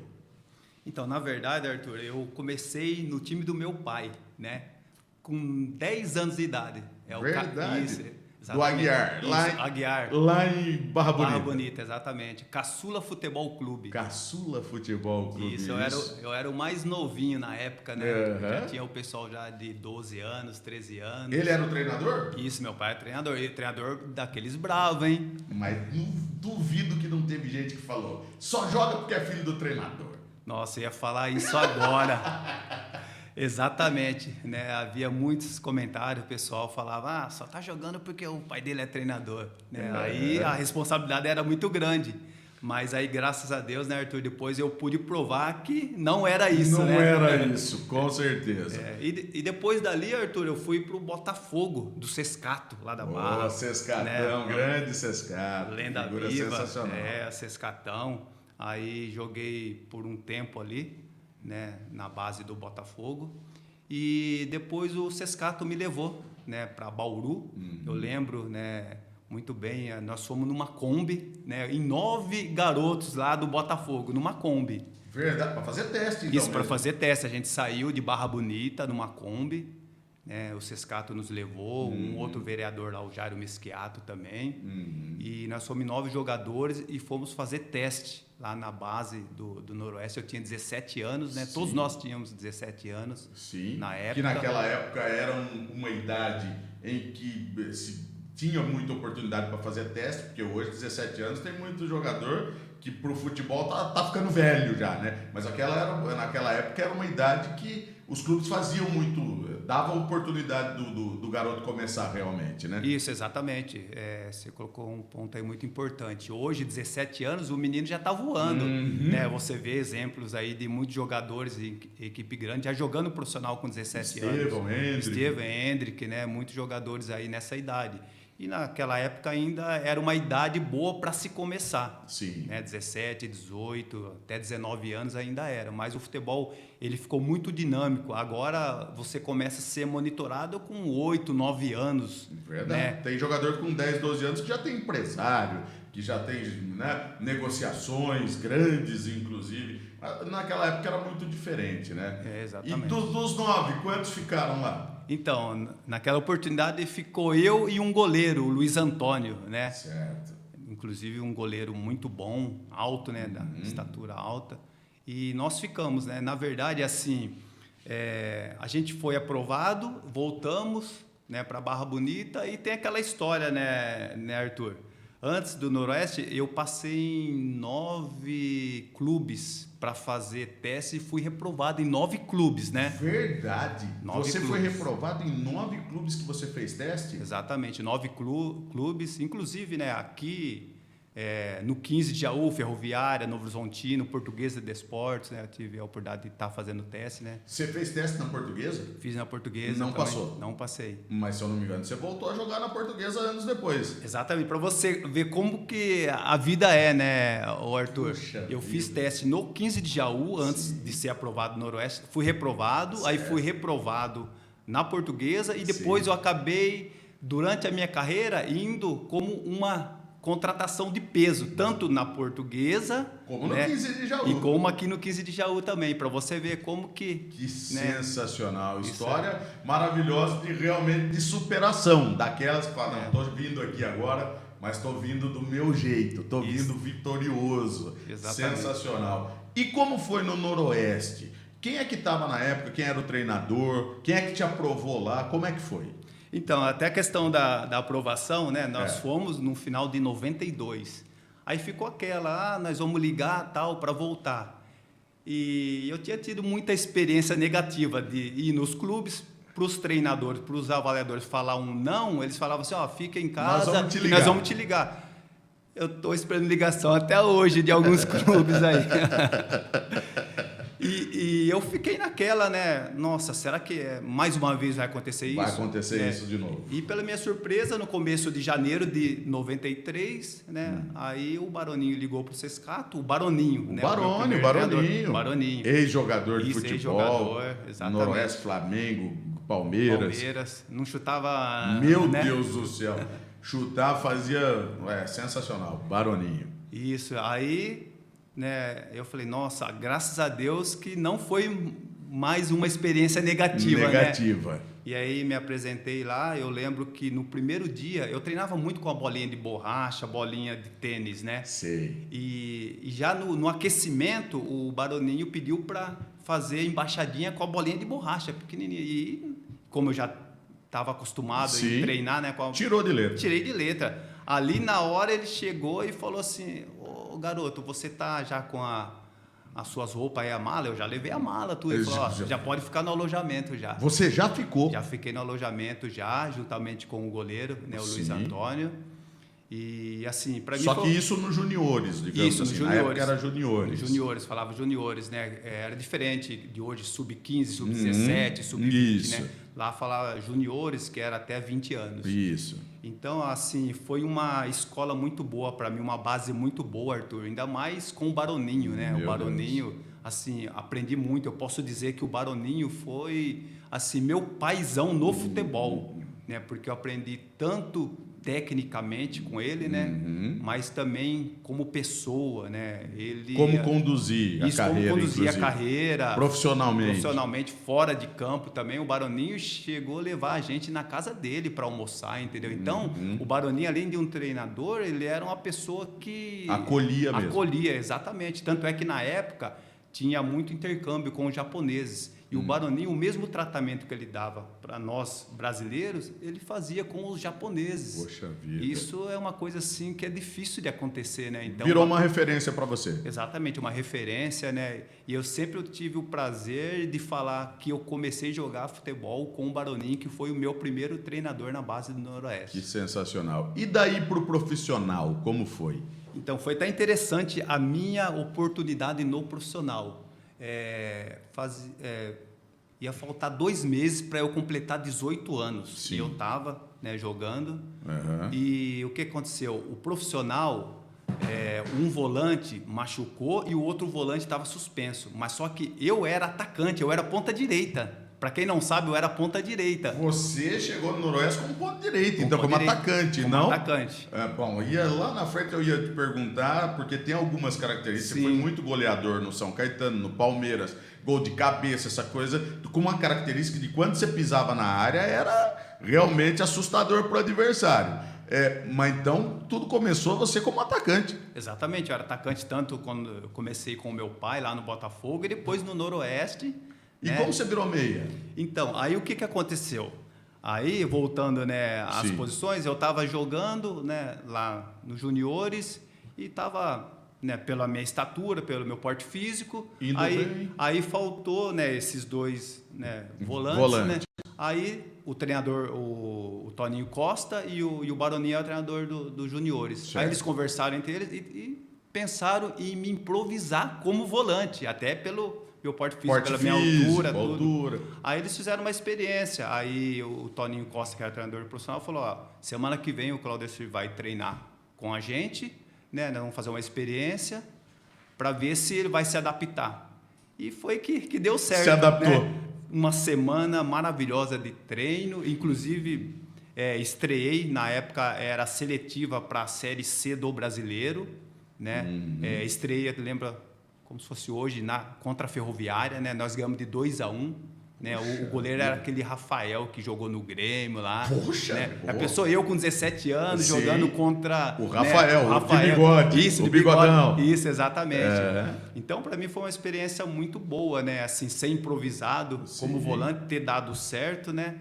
Então, na verdade, Arthur, eu comecei no time do meu pai, né? Com 10 anos de idade. Verdade. Isso, do Aguiar. Isso, Aguiar. Lá em Barra Bonita. Barra Bonita, exatamente. Caçula Futebol Clube. Caçula Futebol Clube. Isso, eu era o mais novinho na época, né? Já tinha o pessoal já de 12 anos, 13 anos. Ele era o treinador? Isso, meu pai é treinador. Ele é treinador daqueles bravos, hein? Mas duvido que não teve gente que falou. Só joga porque é filho do treinador. Nossa, eu ia falar isso agora. Exatamente, né? Havia muitos comentários, o pessoal falava, só tá jogando porque o pai dele é treinador, né? Aí a responsabilidade era muito grande. Mas aí, graças a Deus, né, Arthur, depois eu pude provar que não era isso, né? Não era isso, com certeza. E depois dali, Arthur, eu fui pro Botafogo, do Sescato, lá da Barra. Sescatão, né? Grande Sescato. Lenda figura viva, sensacional. Sescatão. Aí joguei por um tempo ali, né, na base do Botafogo. E depois o Sescato me levou, né, para Bauru. Eu lembro, né, muito bem, nós fomos numa Kombi, né, em 9 garotos lá do Botafogo, numa Kombi. Verdade, para fazer teste então. Isso, para fazer teste. A gente saiu de Barra Bonita numa Kombi, né, o Sescato nos levou, um outro vereador lá, o Jairo Mesquiato também. E nós fomos 9 jogadores e fomos fazer teste lá na base do Noroeste. Eu tinha 17 anos, né? Sim. Todos nós tínhamos 17 anos. Sim. Na época. Que naquela época era uma idade em que se tinha muita oportunidade para fazer teste, porque hoje, 17 anos, tem muito jogador que pro futebol tá ficando velho já, né? Mas naquela época era uma idade que os clubes faziam muito, davam oportunidade do garoto começar realmente, né? Isso, exatamente. Você colocou um ponto aí muito importante. Hoje, 17 anos, o menino já está voando, né? Você vê exemplos aí de muitos jogadores em equipe grande já jogando profissional com 17 anos. Estevam, Hendrick, né? Muitos jogadores aí nessa idade. E naquela época ainda era uma idade boa para se começar. Sim. Né? 17, 18, até 19 anos ainda era. Mas o futebol ele ficou muito dinâmico. Agora você começa a ser monitorado com 8, 9 anos. Verdade. Né? Tem jogador com 10, 12 anos que já tem empresário, que já tem, né, negociações grandes, inclusive. Naquela época era muito diferente, né? Exatamente. E dos 9, quantos ficaram lá? Então, naquela oportunidade ficou eu e um goleiro, o Luiz Antônio, né? Certo. Inclusive um goleiro muito bom, alto, né? Da estatura alta. E nós ficamos, né? Na verdade, assim, a gente foi aprovado, voltamos, né, para Barra Bonita e tem aquela história, né, Arthur? Antes do Noroeste, eu passei em 9 clubes para fazer teste e fui reprovado em 9 clubes, né? Verdade. 9 você clubes. foi reprovado em 9 clubes que você fez teste? Exatamente, 9 clubes. Inclusive, né, aqui no 15 de Jaú, Ferroviária, Novo Horizontino, Portuguesa de Esportes, né? Eu tive a oportunidade de estar fazendo teste, né? Você fez teste na Portuguesa? Fiz na Portuguesa. Não também. passou? Não passei. Mas, se eu não me engano, você voltou a jogar na Portuguesa anos depois. Exatamente, para você ver como que a vida é, né, o Arthur? Puxa eu vida. fiz teste no 15 de Jaú, antes de ser aprovado no Noroeste, fui reprovado, aí fui reprovado na Portuguesa e depois eu acabei, durante a minha carreira, indo como uma contratação de peso, tanto na Portuguesa, Como no né, 15 de Jaú. e como aqui no 15 de Jaú também, para você ver como que... Que né, sensacional. isso História maravilhosa de realmente de superação. Daquelas que falam, não, estou vindo aqui agora, mas estou vindo do meu jeito, estou vindo vitorioso. Exatamente. Sensacional. E como foi no Noroeste? Quem é que estava na época? Quem era o treinador? Quem é que te aprovou lá? Como é que foi? Então, até a questão da aprovação, né? Nós fomos no final de 92. Aí ficou aquela, nós vamos ligar tal para voltar. E eu tinha tido muita experiência negativa de ir nos clubes, para os treinadores, para os avaliadores falar um não, eles falavam assim, ó, fica em casa, nós vamos te ligar. Eu estou esperando ligação até hoje de alguns clubes aí. E eu fiquei naquela, né? Nossa, será que mais uma vez vai acontecer isso? Vai acontecer isso de novo. E pela minha surpresa, no começo de janeiro de 93, né? Aí o Baroninho ligou pro Sescato, o Baroninho, né? Baroninho. Ex-jogador de Isso, futebol. ex-jogador, exatamente. Noroeste, Flamengo, Palmeiras. Não chutava... Meu né? Deus do céu. Chutar fazia... sensacional. Baroninho. Isso, aí... né, eu falei, nossa, graças a Deus que não foi mais uma experiência negativa. Né? E aí me apresentei lá, eu lembro que no primeiro dia, eu treinava muito com a bolinha de borracha, bolinha de tênis, né? Sei. E já no aquecimento, o Baroninho pediu para fazer embaixadinha com a bolinha de borracha, pequenininha. E como eu já estava acostumado a treinar, né? Tirou de letra. Tirei de letra. Ali na hora ele chegou e falou assim, garoto, você tá já com as suas roupas aí, a mala? Eu já levei a mala, tudo. Ele falou, já pode ficar no alojamento já. Você já ficou? Já fiquei no alojamento já, juntamente com o goleiro, né, o Luiz Antônio. E assim, para mim Só que isso nos juniores, digamos isso, assim. nos juniores. Na época era juniores. Juniores, falava juniores, né? Era diferente de hoje, sub-15, sub-17, sub-20, né? Lá falava juniores, que era até 20 anos. Isso. Então, assim, foi uma escola muito boa para mim, uma base muito boa, Arthur. Ainda mais com o Baroninho, né? Meu o Baroninho, assim, aprendi muito. Eu posso dizer que o Baroninho foi, assim, meu paizão no futebol, né? Porque eu aprendi tanto tecnicamente com ele, né? Mas também como pessoa, né? Ele como conduzir a carreira, como conduzir inclusive. a carreira profissionalmente, fora de campo também. O Baroninho chegou a levar a gente na casa dele para almoçar, entendeu? Então, o Baroninho, além de um treinador, ele era uma pessoa que acolhia mesmo. Acolhia, exatamente. Tanto é que na época tinha muito intercâmbio com os japoneses. E o Baroninho, o mesmo tratamento que ele dava para nós brasileiros, ele fazia com os japoneses. Poxa vida. Isso é uma coisa assim que é difícil de acontecer, né? Então, virou uma referência para você. Exatamente, uma referência, né? E eu sempre tive o prazer de falar que eu comecei a jogar futebol com o Baroninho, que foi o meu primeiro treinador na base do Noroeste. Que sensacional. E daí para o profissional, como foi? Então, foi até interessante a minha oportunidade no profissional. Ia faltar 2 meses para eu completar 18 anos. Sim. E eu estava, né, jogando. E o que aconteceu? O profissional, um volante machucou e o outro volante estava suspenso. Mas só que eu era atacante, eu era ponta direita. Para quem não sabe, eu era ponta direita. Você chegou no Noroeste como ponta direita, então como atacante, como não? Atacante. Bom, lá na frente eu ia te perguntar, porque tem algumas características. Você foi muito goleador no São Caetano, no Palmeiras, gol de cabeça, essa coisa, com uma característica de quando você pisava na área era realmente assustador para o adversário. Mas então tudo começou você como atacante. Exatamente, eu era atacante tanto quando eu comecei com o meu pai lá no Botafogo e depois no Noroeste. E como você virou meia? Então, aí o que aconteceu? Aí, voltando, né, às posições, eu estava jogando, né, lá nos juniores e estava, né, pela minha estatura, pelo meu porte físico. Aí faltou, né, esses 2, né, volantes. Né? Aí o treinador, o Toninho Costa e o Baroni é o treinador do juniores. Certo. Aí eles conversaram entre eles e pensaram em me improvisar como volante, até pelo meu porte físico, pela minha altura, tudo. Aí eles fizeram uma experiência. Aí o Toninho Costa, que era treinador profissional, falou: ó, semana que vem o Claudecir vai treinar com a gente, né? Nós vamos fazer uma experiência para ver se ele vai se adaptar. E foi que deu certo. Se adaptou. Né? Uma semana maravilhosa de treino, inclusive estreiei, na época era seletiva para a Série C do Brasileiro, né? Estreiei, lembra, como se fosse hoje, contra a Ferroviária, né? Nós ganhamos de 2-1, né? O goleiro era aquele Rafael que jogou no Grêmio lá. Poxa! Né? A pessoa, eu com 17 anos, Sim. jogando contra... O Rafael, né? o de bigode, Isso, o de bigode. bigodão. Isso, exatamente. Então, para mim, foi uma experiência muito boa, né? Assim, ser improvisado como volante, ter dado certo, né?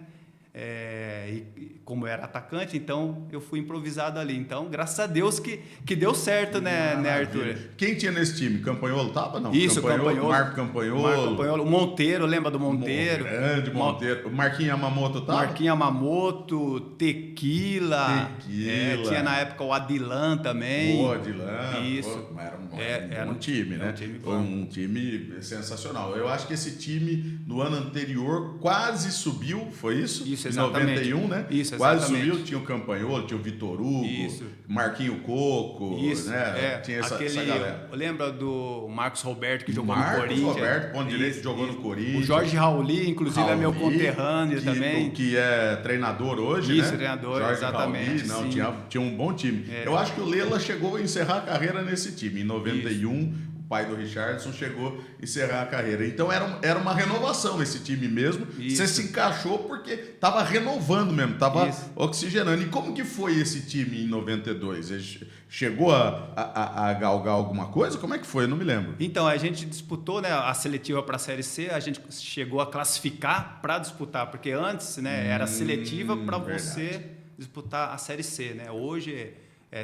E como eu era atacante, então eu fui improvisado ali. Então, graças a Deus que deu certo, né, Arthur? Quem tinha nesse time? Campanholo tava, não? Isso, Campanholo. Marco Campanholo. Marco Campanholo. O Monteiro, lembra do Monteiro? Grande Monteiro. O Marquinhos Yamamoto tava? Marquinhos Yamamoto, Tequila. Tinha na época o Adilan também. O Adilan. Isso. Pô, era um time, né? Foi um time sensacional. Eu acho que esse time, no ano anterior, quase subiu, foi isso? Isso, em exatamente. 91, né? Isso, quase exatamente. subiu, tinha o Campanholo, tinha o Vitor Hugo, Isso. Marquinho Coco, Isso, né? Tinha essa galera. Lembra do Marcos Roberto, que jogou Marcos no Corinthians? Roberto, ponto direito, jogou no Corinthians. O Jorge Rauli, inclusive, é meu conterrâneo também. Que é treinador hoje, Isso, né? treinador, Jorge exatamente. Rauli, tinha um bom time. Eu acho que o Lela chegou a encerrar a carreira nesse time. Em 91, o pai do Richardson chegou a encerrar a carreira. Então era uma renovação esse time mesmo. Isso. Você se encaixou porque estava renovando mesmo, estava oxigenando. E como que foi esse time em 92? Ele chegou a galgar alguma coisa? Como é que foi? Eu não me lembro. Então, a gente disputou, né, a seletiva para a Série C, a gente chegou a classificar para disputar, porque antes, né, era seletiva para você disputar a Série C, né? Hoje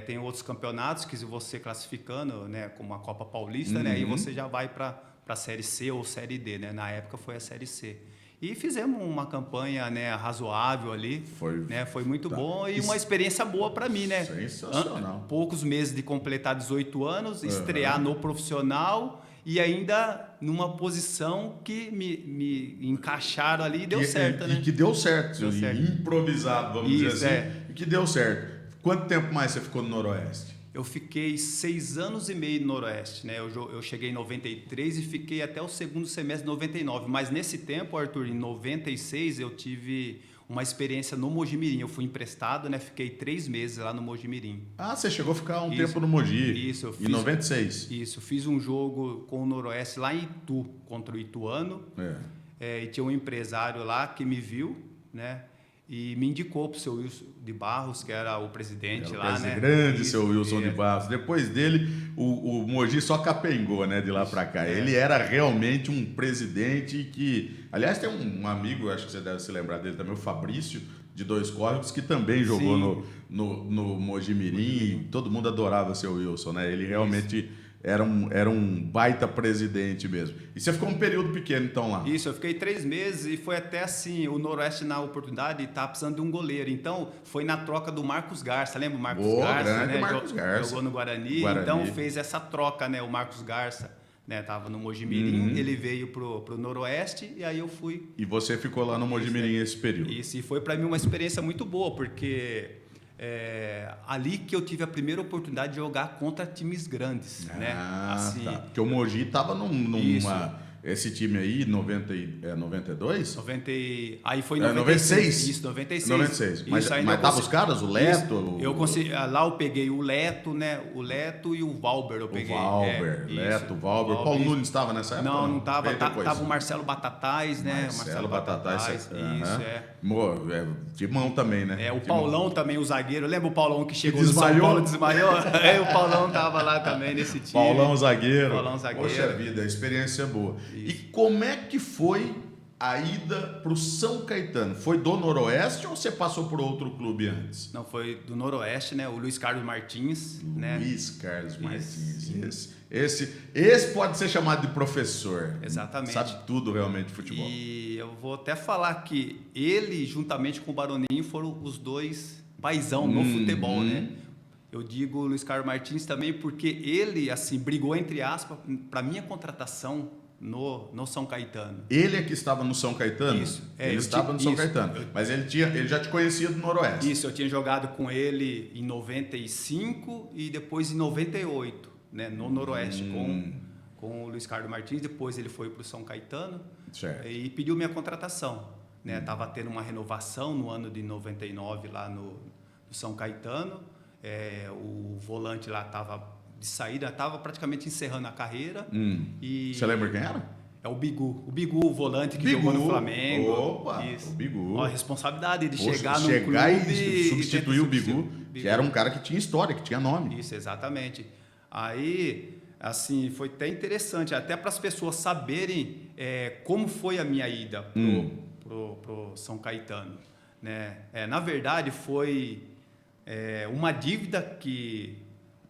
tem outros campeonatos que você classificando, né, como a Copa Paulista, né, aí você já vai para a Série C ou Série D, né? Na época foi a Série C. E fizemos uma campanha, né, razoável ali. Foi muito bom e uma experiência boa para mim, né? Sensacional. Poucos meses de completar 18 anos, estrear no profissional e ainda numa posição que me encaixaram ali e deu certo, né? E que deu certo. Deu certo. Improvisado, vamos dizer assim. E que deu certo. Quanto tempo mais você ficou no Noroeste? Eu fiquei 6 anos e meio no Noroeste, né? Eu cheguei em 93 e fiquei até o segundo semestre de 99. Mas nesse tempo, Arthur, em 96, eu tive uma experiência no Mojimirim. Eu fui emprestado, né? Fiquei 3 meses lá no Mojimirim. Ah, você chegou a ficar um tempo no Mogi. Isso, eu fiz. Em 96. Isso, fiz um jogo com o Noroeste lá em Itu, contra o Ituano. E tinha um empresário lá que me viu, né? E me indicou para o seu Wilson de Barros, que era o presidente lá, né? Grande seu Wilson de Barros. Depois dele, o Mogi só capengou, né, de lá para cá. Ele era realmente um presidente que... Aliás, tem um amigo, acho que você deve se lembrar dele também, o Fabrício, de Dois Córregos, que também jogou no Mojimirim. E todo mundo adorava seu Wilson, né? Ele realmente... Era um baita presidente mesmo. E você ficou um período pequeno, então, lá? Isso, eu fiquei 3 meses e foi até assim, o Noroeste na oportunidade estava precisando de um goleiro. Então, foi na troca do Marcos Garça. Lembra o Marcos Garça? Grande, né? Marcos Garça. Jogou no Guarani. Então, fez essa troca, né? O Marcos Garça, né? Tava no Mojimirim, ele veio pro Noroeste e aí eu fui. E você ficou lá no Mojimirim esse período? Isso, e foi para mim uma experiência muito boa, porque... ali que eu tive a primeira oportunidade de jogar contra times grandes, né? Assim, tá. Porque o Mogi estava numa... Esse time aí, 92? Aí foi em 96. Isso, 96. 96. Mas ainda tava os caras, o Leto? Eu consegui, lá eu peguei o Leto, né? O Leto e o Valber eu peguei. O Valber, Leto, Valber. Paulo Nunes estava nessa época? Não estava. Tava o Marcelo Batatais, né? Marcelo Batatais. Isso, Timão também, né? O Paulão também, o zagueiro. Lembra o Paulão que chegou desmaiou? no São Paulo, desmaiou? O Paulão tava lá também nesse time. Paulão zagueiro. Poxa vida, experiência boa. Isso. E como é que foi a ida para o São Caetano? Foi do Noroeste ou você passou por outro clube antes? Não, foi do Noroeste, né? O Luiz Carlos Martins. Luiz Carlos Martins. Esse pode ser chamado de professor. Exatamente. Sabe tudo realmente de futebol. E eu vou até falar que ele, juntamente com o Baroninho, foram os dois paizão no futebol, né? Eu digo o Luiz Carlos Martins também porque ele, assim, brigou, entre aspas, para minha contratação no São Caetano. Ele é que estava no São Caetano? Isso. Ele estava no São Caetano. Mas ele já te conhecia do Noroeste. Isso, eu tinha jogado com ele em 95 e depois em 98, né, no Noroeste, com o Luiz Carlos Martins. Depois ele foi para o São Caetano. Certo. E pediu minha contratação. Né? Tava tendo uma renovação no ano de 99 lá no São Caetano. O volante lá estava de saída, estava praticamente encerrando a carreira. E você lembra quem era? É o Bigu. O Bigu, o volante que jogou no Flamengo. Opa, isso. O Bigu. Ó, a responsabilidade de Poxa, chegar no clube e substituir o Bigu, que era um cara que tinha história, que tinha nome. Isso, exatamente. Aí, assim, foi até interessante, até para as pessoas saberem como foi a minha ida pro São Caetano. Né? Na verdade, foi uma dívida que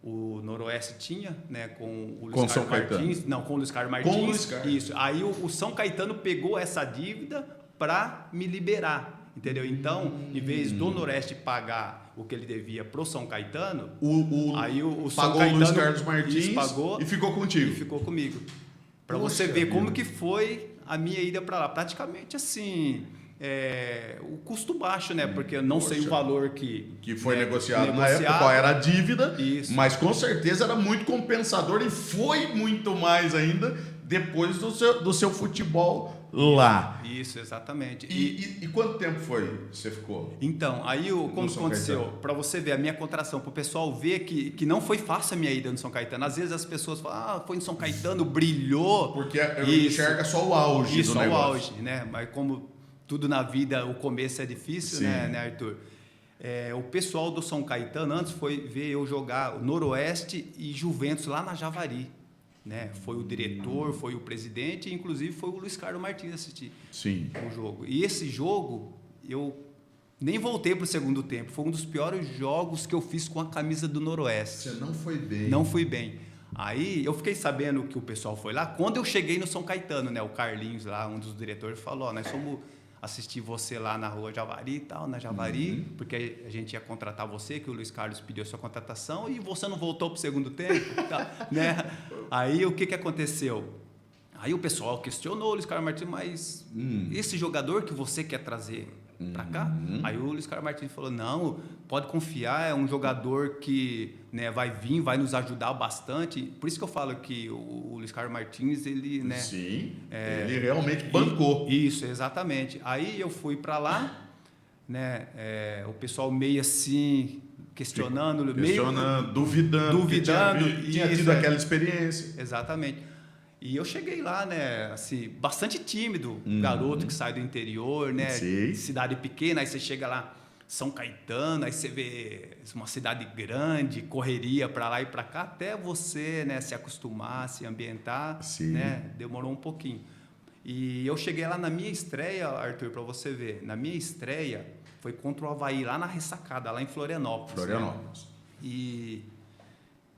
o Noroeste tinha, né, com o Luiz Carlos Martins. Não, com o Luiz Carlos Martins. Com o Luiz Carlos. Isso. Aí o São Caetano pegou essa dívida para me liberar, entendeu? Então, em vez do Noroeste pagar o que ele devia pro São Caetano, aí o São pagou Caetano o Luiz Carlos Martins pagou e ficou contigo. E ficou comigo. Para Poxa você ver vida. como que foi a minha ida para lá. Praticamente assim, o custo baixo, né? Porque eu não sei o valor que foi né, negociado na época, qual era a dívida, Isso. mas com certeza era muito compensador e foi muito mais ainda depois do seu futebol lá. Isso, exatamente. E quanto tempo foi que você ficou? Então, aí como São aconteceu? Caetano? Para você ver a minha contratação, para o pessoal ver que não foi fácil a minha ida no São Caetano. Às vezes as pessoas falam, foi no São Caetano, brilhou. Porque enxerga só o auge Isso, do só o negócio. auge, né? Mas como tudo na vida, o começo é difícil, né, Arthur? O pessoal do São Caetano antes foi ver eu jogar o Noroeste e Juventus lá na Javari. Né? Foi o diretor, foi o presidente, e inclusive foi o Luiz Carlos Martins assistir o jogo. E esse jogo, eu nem voltei para o segundo tempo. Foi um dos piores jogos que eu fiz com a camisa do Noroeste. Você não foi bem. Não fui bem. Aí eu fiquei sabendo que o pessoal foi lá. Quando eu cheguei no São Caetano, né? O Carlinhos lá, um dos diretores, falou: nós fomos assistir você lá na rua Javari e tal, na Javari, porque a gente ia contratar você, que o Luiz Carlos pediu a sua contratação e você não voltou para o segundo tempo, tá, né? Aí o que aconteceu? Aí o pessoal questionou o Luiz Carlos Martins, mas esse jogador que você quer trazer para cá? Aí o Luiz Carlos Martins falou: não, pode confiar, é um jogador que, né, vai vir, vai nos ajudar bastante. Por isso que eu falo que o Luiz Carlos Martins, ele, né, sim, ele realmente bancou. Isso, exatamente. Aí eu fui para lá, né, o pessoal meio assim questionando, duvidando, tinha tido aquela experiência. Exatamente. E eu cheguei lá, né, assim, bastante tímido, um garoto que sai do interior, né, cidade pequena, aí você chega lá, São Caetano, aí você vê uma cidade grande, correria para lá e para cá, até você, né, se acostumar, se ambientar, né, demorou um pouquinho. E eu cheguei lá na minha estreia, Arthur, para você ver, na minha estreia foi contra o Avaí, lá na Ressacada, lá em Florianópolis. Né? E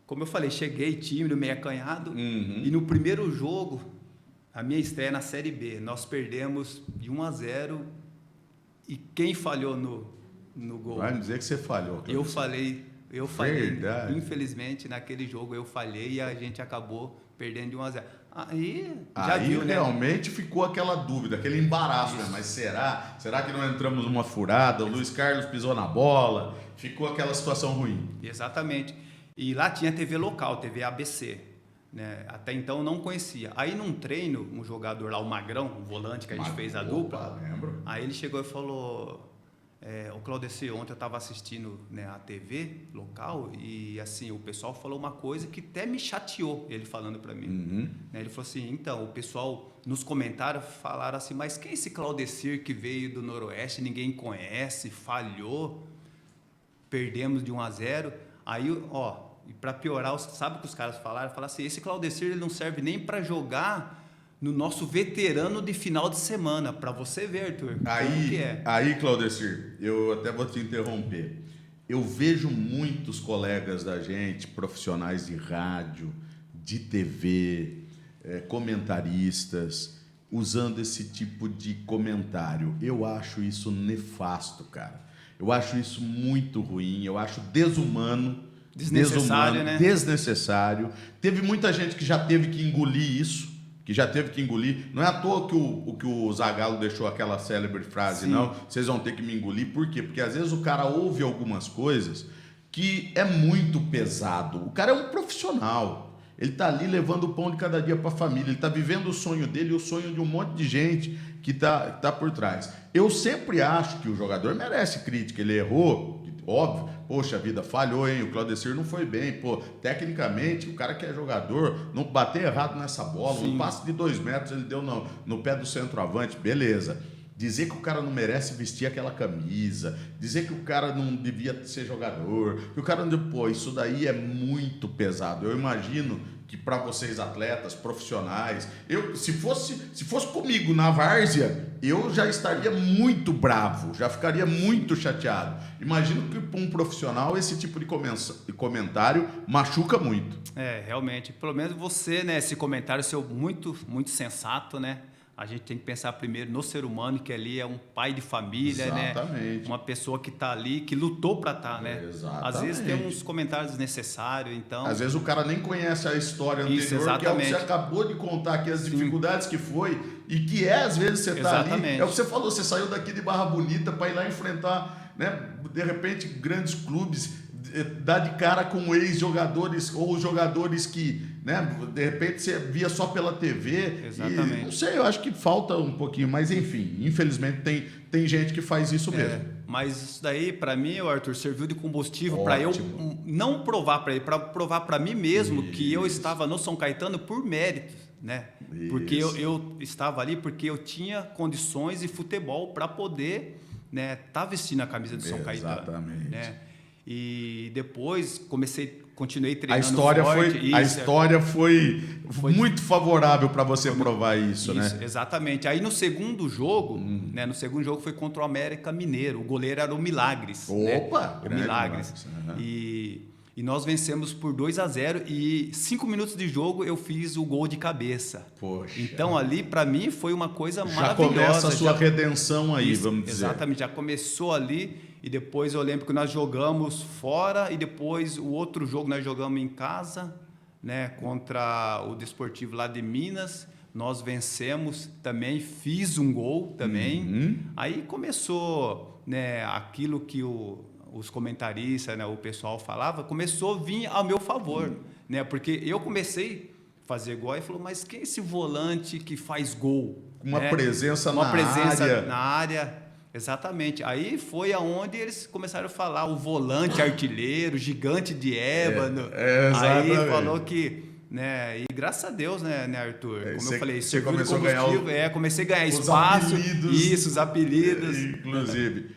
como eu falei, cheguei tímido, meio acanhado, e no primeiro jogo, a minha estreia na Série B, nós perdemos de 1-0, e quem falhou no gol? Vai me dizer que você falhou. Eu falei, Verdade. Infelizmente, naquele jogo eu falhei e a gente acabou perdendo de 1-0. Aí viu, né? Realmente ficou aquela dúvida, aquele embaraço, né? Mas será que não entramos numa furada? O Luiz Carlos pisou na bola, ficou aquela situação ruim. Exatamente. E lá tinha TV local, TV ABC. Né? Até então eu não conhecia. Aí num treino, um jogador lá, o Magrão, o volante que a gente fez a dupla, lembro. Aí ele chegou e falou: o Claudeci, ontem eu estava assistindo, né, a TV local e assim, o pessoal falou uma coisa que até me chateou, ele falando para mim. Né? Ele falou assim: então, o pessoal nos comentários falaram assim, mas quem é esse Claudecir que veio do Noroeste, ninguém conhece, falhou, perdemos de 1-0. Aí, e para piorar, sabe o que os caras falaram? Falaram assim: esse Claudecir, ele não serve nem para jogar no nosso veterano de final de semana, para você ver, Arthur, como que é. Aí, Claudecir, eu até vou te interromper. Eu vejo muitos colegas da gente, profissionais de rádio, de TV, comentaristas, usando esse tipo de comentário. Eu acho isso nefasto, cara. Eu acho isso muito ruim, eu acho desumano. Desnecessário, né? Desnecessário. Teve muita gente que já teve que engolir isso, Não é à toa que o Zagallo deixou aquela célebre frase, Sim. não, vocês vão ter que me engolir. Por quê? Porque às vezes o cara ouve algumas coisas que é muito pesado. O cara é um profissional. Ele está ali levando o pão de cada dia para a família. Ele está vivendo o sonho dele e o sonho de um monte de gente que tá por trás. Eu sempre acho que o jogador merece crítica. Ele errou, óbvio. Poxa vida, falhou, hein? O Claudecir não foi bem. Pô, tecnicamente, o cara que é jogador, não bater errado nessa bola, um passe de 2 metros ele deu no pé do centroavante, beleza. Dizer que o cara não merece vestir aquela camisa, dizer que o cara não devia ser jogador, que o cara não... Pô, isso daí é muito pesado. Eu imagino que para vocês atletas, profissionais, se fosse comigo na várzea, eu já estaria muito bravo, já ficaria muito chateado. Imagino que para um profissional esse tipo de comentário machuca muito. Realmente. Pelo menos você, né, esse comentário seu muito, muito sensato, né? A gente tem que pensar primeiro no ser humano, que ali é um pai de família, Exatamente. né? Uma pessoa que está ali, que lutou para estar, né? Exatamente. Às vezes tem uns comentários desnecessários, então... Às vezes o cara nem conhece a história anterior, Isso, exatamente. que é o que você acabou de contar aqui, as dificuldades que foi, e que às vezes você está ali... Exatamente. É o que você falou, você saiu daqui de Barra Bonita para ir lá enfrentar, né, de repente, grandes clubes, dar de cara com ex-jogadores ou jogadores que, né, de repente você via só pela TV. Exatamente. E, não sei, eu acho que falta um pouquinho, mas enfim, infelizmente tem gente que faz isso mesmo. Mas isso daí, para mim, Arthur, serviu de combustível para eu não provar para ele, para provar para mim mesmo que eu estava no São Caetano por mérito, né? Porque eu estava ali porque eu tinha condições e futebol para poder, né, tá vestindo a camisa do São Caetano. Exatamente. Né? E depois continuei treinando A história foi muito favorável para você provar isso, né? Exatamente. Aí no segundo jogo, né? No segundo jogo foi contra o América Mineiro. O goleiro era o Milagres. Opa! Né? O Milagres. Uhum. E nós vencemos por 2-0 e 5 minutos de jogo eu fiz o gol de cabeça. Poxa. Então ali para mim foi uma coisa Já maravilhosa. começa a sua redenção aí, vamos dizer. Exatamente, já começou ali e depois eu lembro que nós jogamos fora e depois o outro jogo nós jogamos em casa, né, contra o Desportivo lá de Minas. Nós vencemos também, fiz um gol também. Aí começou, né, aquilo que os comentaristas, né, o pessoal falava, começou a vir ao meu favor, né? Porque eu comecei a fazer gol e falou, mas quem é esse volante que faz gol? Uma né? presença Uma na presença área. na área. Exatamente. Aí foi aonde eles começaram a falar o volante artilheiro, gigante de ébano. Aí falou que, né, e graças a Deus, né, Arthur? Como eu falei, você serviu de começou a ganhar combustível, comecei a ganhar os espaço. apelidos. Isso, os apelidos. Inclusive.